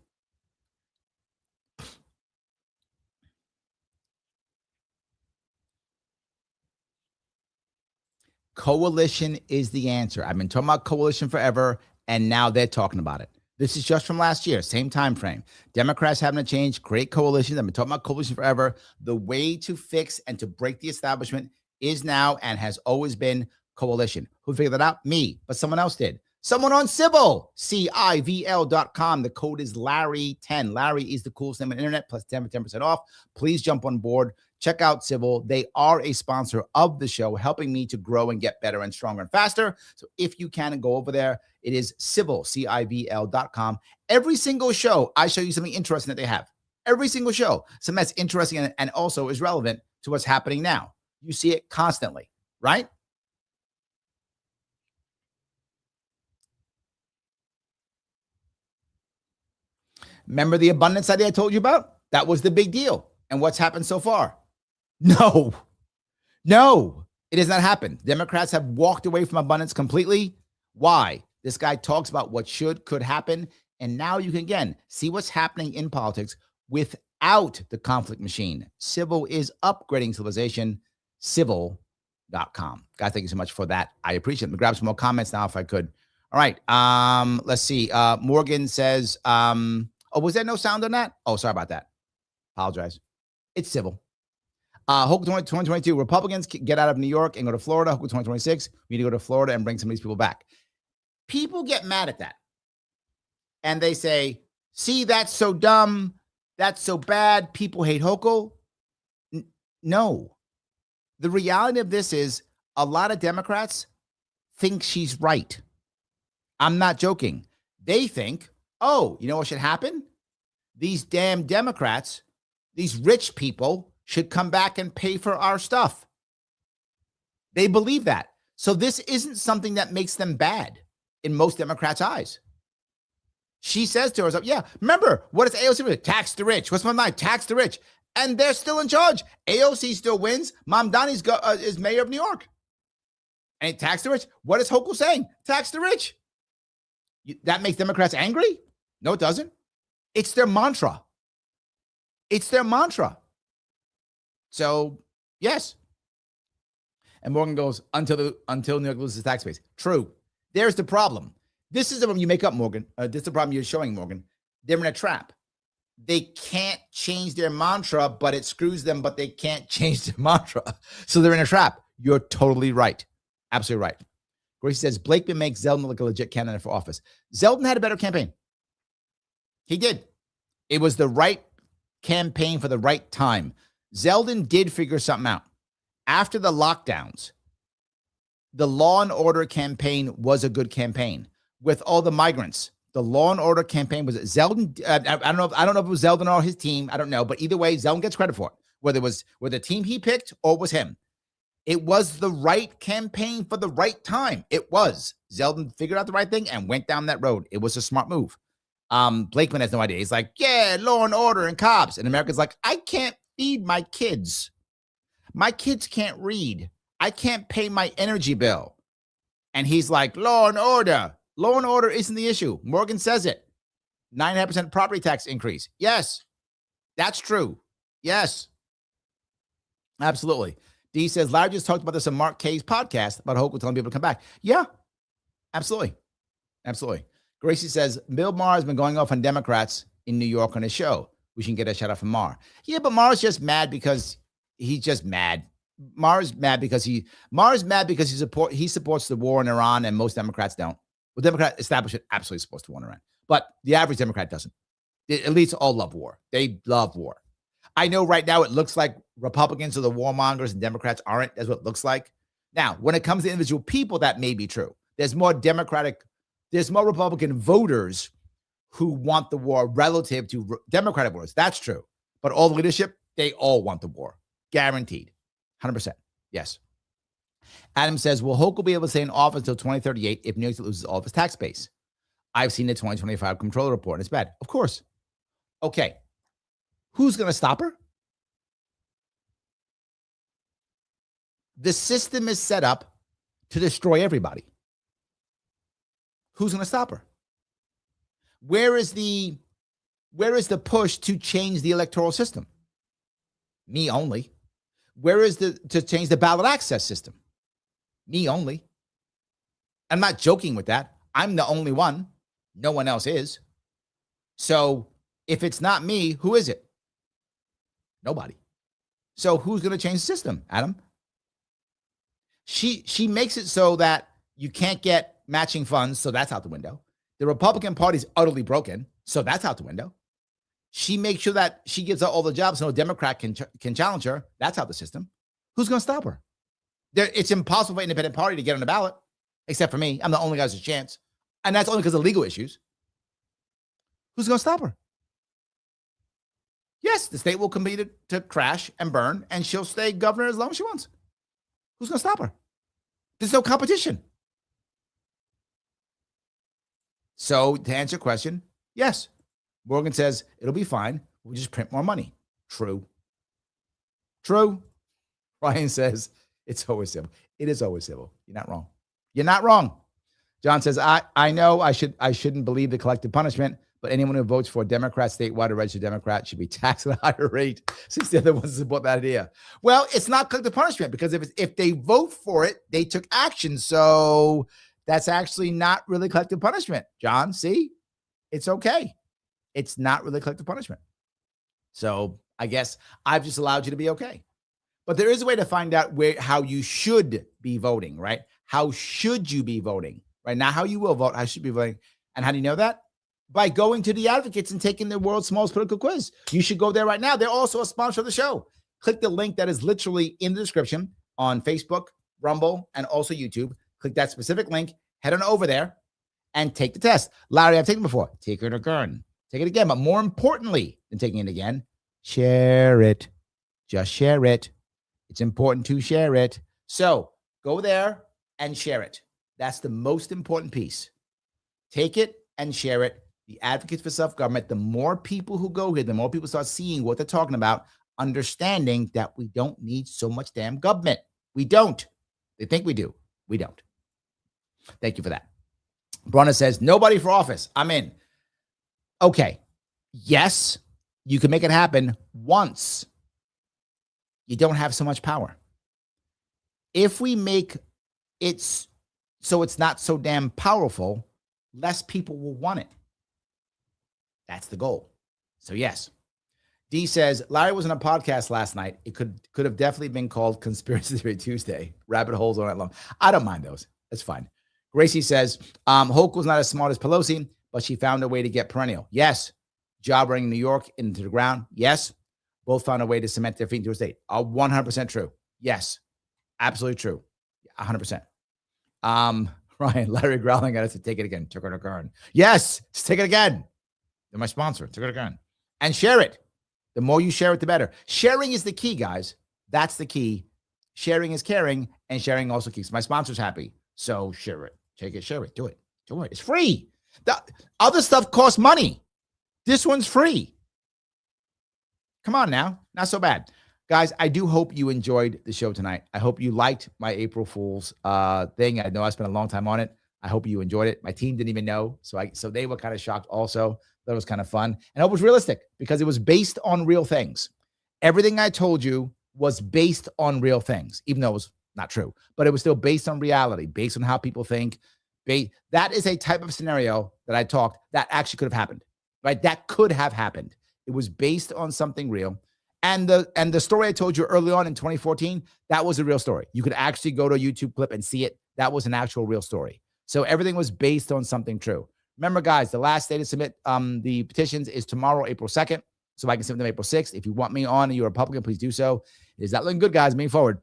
Coalition is the answer. I've been talking about coalition forever, and now they're talking about it. This is just from last year, same time frame. Democrats having to change, create coalitions. I've been talking about coalition forever. The way to fix and to break the establishment is now and has always been coalition. Who figured that out? Me, but someone else did. Someone on Civil, CIVL.com. The code is Larry10. Larry is the coolest name on the internet, plus 10% off. Please jump on board. Check out Civil. They are a sponsor of the show, helping me to grow and get better and stronger and faster. So if you can, go over there. It is Civil, CIVL.com. Every single show, I show you something interesting that they have. Every single show, something that's interesting and also is relevant to what's happening now. You see it constantly, right? Remember the abundance idea I told you about? That was the big deal. And what's happened so far? No, it has not happened. Democrats have walked away from abundance completely. Why? This guy talks about what could happen. And now you can, again, see what's happening in politics without the conflict machine. Civil is upgrading civilization. Civil.com. Guys, thank you so much for that. I appreciate it. Let me grab some more comments now if I could. All right. Let's see. Morgan says, oh, was there no sound on that? Oh, sorry about that. Apologize. It's Civil. Hochul 2022, Republicans get out of New York and go to Florida. Hochul 2026, we need to go to Florida and bring some of these people back. People get mad at that. And they say, see, that's so dumb. That's so bad. People hate Hochul. No. The reality of this is a lot of Democrats think she's right. I'm not joking. They think, oh, you know what should happen? These damn Democrats, these rich people, should come back and pay for our stuff. They believe that. So this isn't something that makes them bad in most Democrats' eyes. She says to herself, yeah, remember, what does AOC do? Tax the rich. What's my mind? Tax the rich. And they're still in charge. AOC still wins. Mamdani is mayor of New York. And tax the rich. What is Hochul saying? Tax the rich. That makes Democrats angry? No, it doesn't. It's their mantra. It's their mantra. So, yes. And Morgan goes, until New York loses tax base. True. There's the problem. This is the problem you make up, Morgan. This is the problem you're showing, Morgan. They're in a trap. They can't change their mantra, but it screws them, but they can't change their mantra. So they're in a trap. You're totally right. Absolutely right. Gracie says, Blakeman makes Zeldin look like a legit candidate for office. Zeldin had a better campaign. He did. It was the right campaign for the right time. Zeldin did figure something out. After the lockdowns, the law and order campaign was a good campaign. With all the migrants, the law and order campaign was Zeldin. I don't know if it was Zeldin or his team. I don't know. But either way, Zeldin gets credit for it, whether it was with the team he picked or it was him. It was the right campaign for the right time. It was. Zeldin figured out the right thing and went down that road. It was a smart move. Blakeman has no idea. He's like, yeah, law and order and cops. And America's like, I can't feed my kids. My kids can't read. I can't pay my energy bill. And he's like, law and order. Law and order isn't the issue. Morgan says it. 9.5% property tax increase. Yes, that's true. Yes, absolutely. D says, Larry just talked about this on Mark Kay's podcast about Hochul telling people to come back. Yeah, absolutely. Absolutely. Gracie says, Bill Maher has been going off on Democrats in New York on his show. We should get a shout out from Maher. Yeah, but Maher's just mad because he's just mad. Maher's mad because he supports the war in Iran and most Democrats don't. Well, Democrat establishment absolutely supports the war in Iran, but the average Democrat doesn't. The elites all love war. They love war. I know right now it looks like Republicans are the warmongers and Democrats aren't. That's what it looks like. Now, when it comes to individual people, that may be true. There's more Republican voters who want the war relative to Democratic voters. That's true. But all the leadership, they all want the war. Guaranteed. 100%. Yes. Adam says, will Hochul be able to stay in office until 2038 if New York loses all of its tax base? I've seen the 2025 Comptroller report, and it's bad. Of course. Okay. Who's going to stop her? The system is set up to destroy everybody. Who's going to stop her? Where is the push to change the electoral system? Me only. Where is to change the ballot access system? Me only. I'm not joking with that. I'm the only one. No one else is. So if it's not me, who is it? Nobody. So who's going to change the system, Adam? She makes it so that you can't get matching funds, so that's out the window. The Republican Party's utterly broken, so that's out the window. She makes sure that she gives out all the jobs so no Democrat can challenge her. That's out the system. Who's going to stop her? It's impossible for an independent party to get on the ballot, except for me. I'm the only guy who's a chance. And that's only because of legal issues. Who's going to stop her? Yes, the state will continue to crash and burn, and she'll stay governor as long as she wants. Who's going to stop her? There's no competition. So to answer your question, yes. Morgan says it'll be fine. We'll just print more money. True. Ryan says it's always civil. It is always civil. You're not wrong. You're not wrong. John says, I know I shouldn't believe the collective punishment, but anyone who votes for a Democrat statewide or registered Democrat should be taxed at a higher rate since they're the ones that support that idea. Well, it's not collective punishment because if they vote for it, they took action. So that's actually not really collective punishment. John, see? It's okay. It's not really collective punishment. So I guess I've just allowed you to be okay. But there is a way to find out how you should be voting, right? How should you be voting, right? Not how you will vote, how you should be voting. And how do you know that? By going to the advocates and taking the world's smallest political quiz. You should go there right now. They're also a sponsor of the show. Click the link that is literally in the description on Facebook, Rumble, and also YouTube. Click that specific link, head on over there, and take the test. Larry, I've taken it before. Take it again. Take it again. But more importantly than taking it again, share it. Just share it. It's important to share it. So go there and share it. That's the most important piece. Take it and share it. The advocates for self-government, the more people who go here, the more people start seeing what they're talking about, understanding that we don't need so much damn government. We don't. They think we do. We don't. Thank you for that. Bronna says, nobody for office. I'm in. Okay. Yes, you can make it happen once you don't have so much power. If we make it so it's not so damn powerful, less people will want it. That's the goal. So yes. D says, Larry was on a podcast last night. It could have definitely been called Conspiracy Theory Tuesday. Rabbit holes all night long. I don't mind those. That's fine. Gracie says, Hochul's not as smart as Pelosi, but she found a way to get perennial. Yes. Job running New York into the ground. Yes. Both found a way to cement their feet into a state. 100% true. Yes. Absolutely true. 100%. Ryan, Larry growling at us to take it again. Took it again. Yes. Let's take it again. They're my sponsor. Took it again. And share it. The more you share it, the better. Sharing is the key, guys. That's the key. Sharing is caring, and sharing also keeps my sponsors happy. So share it. Take it, share it. Do it. Do it. It's free. The other stuff costs money. This one's free. Come on now. Not so bad. Guys, I do hope you enjoyed the show tonight. I hope you liked my April Fool's thing. I know I spent a long time on it. I hope you enjoyed it. My team didn't even know. So they were kind of shocked also. That was kind of fun. And it was realistic because it was based on real things. Everything I told you was based on real things, even though it was not true. But it was still based on reality, based on how people think. That is a type of scenario that I talked that actually could have happened, right? That could have happened. It was based on something real. And the story I told you early on in 2014, that was a real story. You could actually go to a YouTube clip and see it. That was an actual real story. So everything was based on something true. Remember, guys, the last day to submit the petitions is tomorrow, April 2nd. So I can submit them April 6th. If you want me on and you're a Republican, please do so. Is that looking good, guys? Moving forward.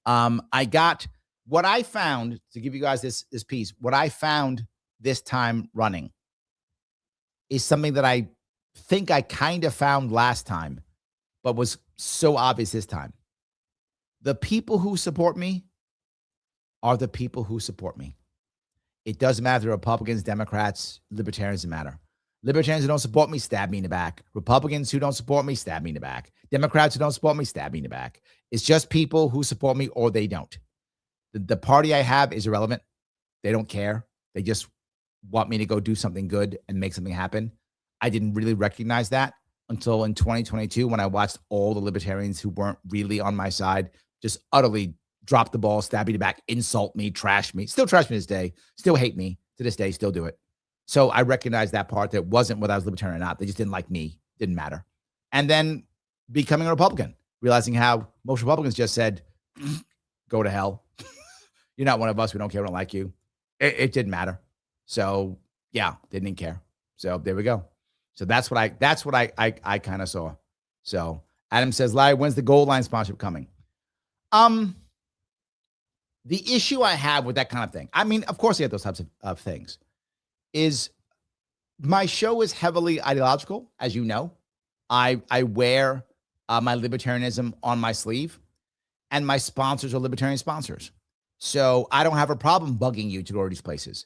I got what I found, to give you guys this piece, what I found this time running is something that I think I kind of found last time, but was so obvious this time. The people who support me are the people who support me. It doesn't matter. Republicans, Democrats, Libertarians, doesn't matter. Libertarians who don't support me, stab me in the back. Republicans who don't support me, stab me in the back. Democrats who don't support me, stab me in the back. It's just people who support me or they don't. The party I have is irrelevant. They don't care. They just want me to go do something good and make something happen. I didn't really recognize that until in 2022 when I watched all the libertarians who weren't really on my side just utterly drop the ball, stab me in the back, insult me, trash me, still trash me to this day, still hate me to this day, still do it. So I recognized that part that wasn't whether I was libertarian or not. They just didn't like me. Didn't matter. And then becoming a Republican, realizing how most Republicans just said, go to hell. You're not one of us. We don't care. We don't like you. It didn't matter. So yeah, didn't care. So there we go. So that's what I kind of saw. So Adam says, Larry, when's the gold line sponsorship coming? The issue I have with that kind of thing, I mean, of course, you have those types of things, is my show is heavily ideological, as you know. I wear my libertarianism on my sleeve, and my sponsors are libertarian sponsors. So I don't have a problem bugging you to go to these places.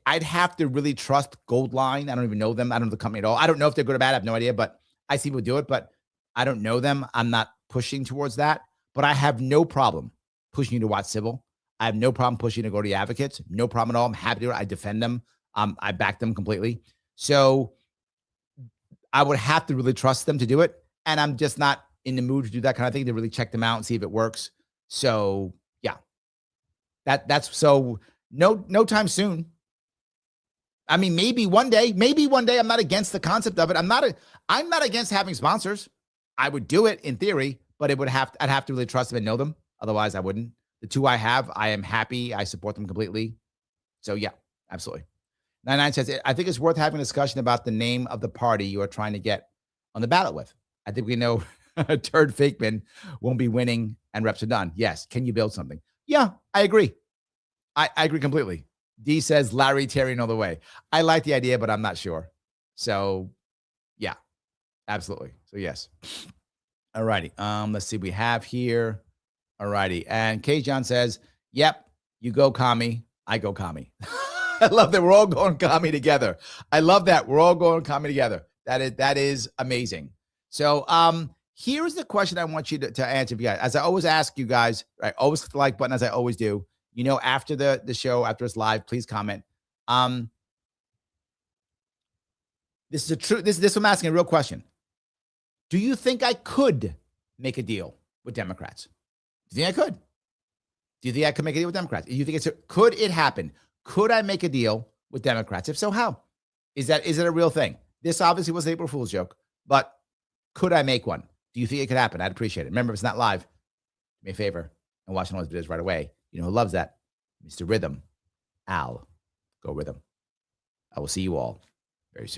I'd have to really trust Gold Line. I don't even know them. I don't know the company at all. I don't know if they're good or bad. I have no idea, but I see people do it, but I don't know them. I'm not pushing towards that, but I have no problem pushing you to watch Civil. I have no problem pushing you to go to the Advocates. No problem at all. I'm happy to do it. I defend them. I back them completely. So I would have to really trust them to do it. And I'm just not in the mood to do that kind of thing, to really check them out and see if it works. So yeah, that's so no time soon. I mean, maybe one day, I'm not against the concept of it. I'm not against having sponsors. I would do it in theory, but I'd have to really trust them and know them. Otherwise I wouldn't. The two I have, I am happy. I support them completely. So yeah, absolutely. 99 says, I think it's worth having a discussion about the name of the party you are trying to get on the ballot with. I think we know Turd Fakeman won't be winning and reps are done. Yes. Can you build something? Yeah, I agree. I agree completely. D says Larry Tyrion all the way. I like the idea, but I'm not sure. So yeah, absolutely. So yes. All righty. Let's see. We have here. All righty. And K John says, yep, you go commie. I go commie. I love that we're all going commie together. I love that we're all going commie together. That is amazing. So here's the question I want you to answer, you guys. As I always ask you guys, right? Always click the like button, as I always do. You know, after the show, after it's live, please comment. This is I'm asking a real question. Do you think I could make a deal with Democrats? Do you think I could? Do you think I could make a deal with Democrats? Do you think could it happen? Could I make a deal with Democrats? If so, how? Is it a real thing? This obviously was an April Fool's joke, but could I make one? Do you think it could happen? I'd appreciate it. Remember, if it's not live, do me a favor and watch all those videos right away. You know who loves that? Mr. Rhythm, Al. Go Rhythm. I will see you all very soon.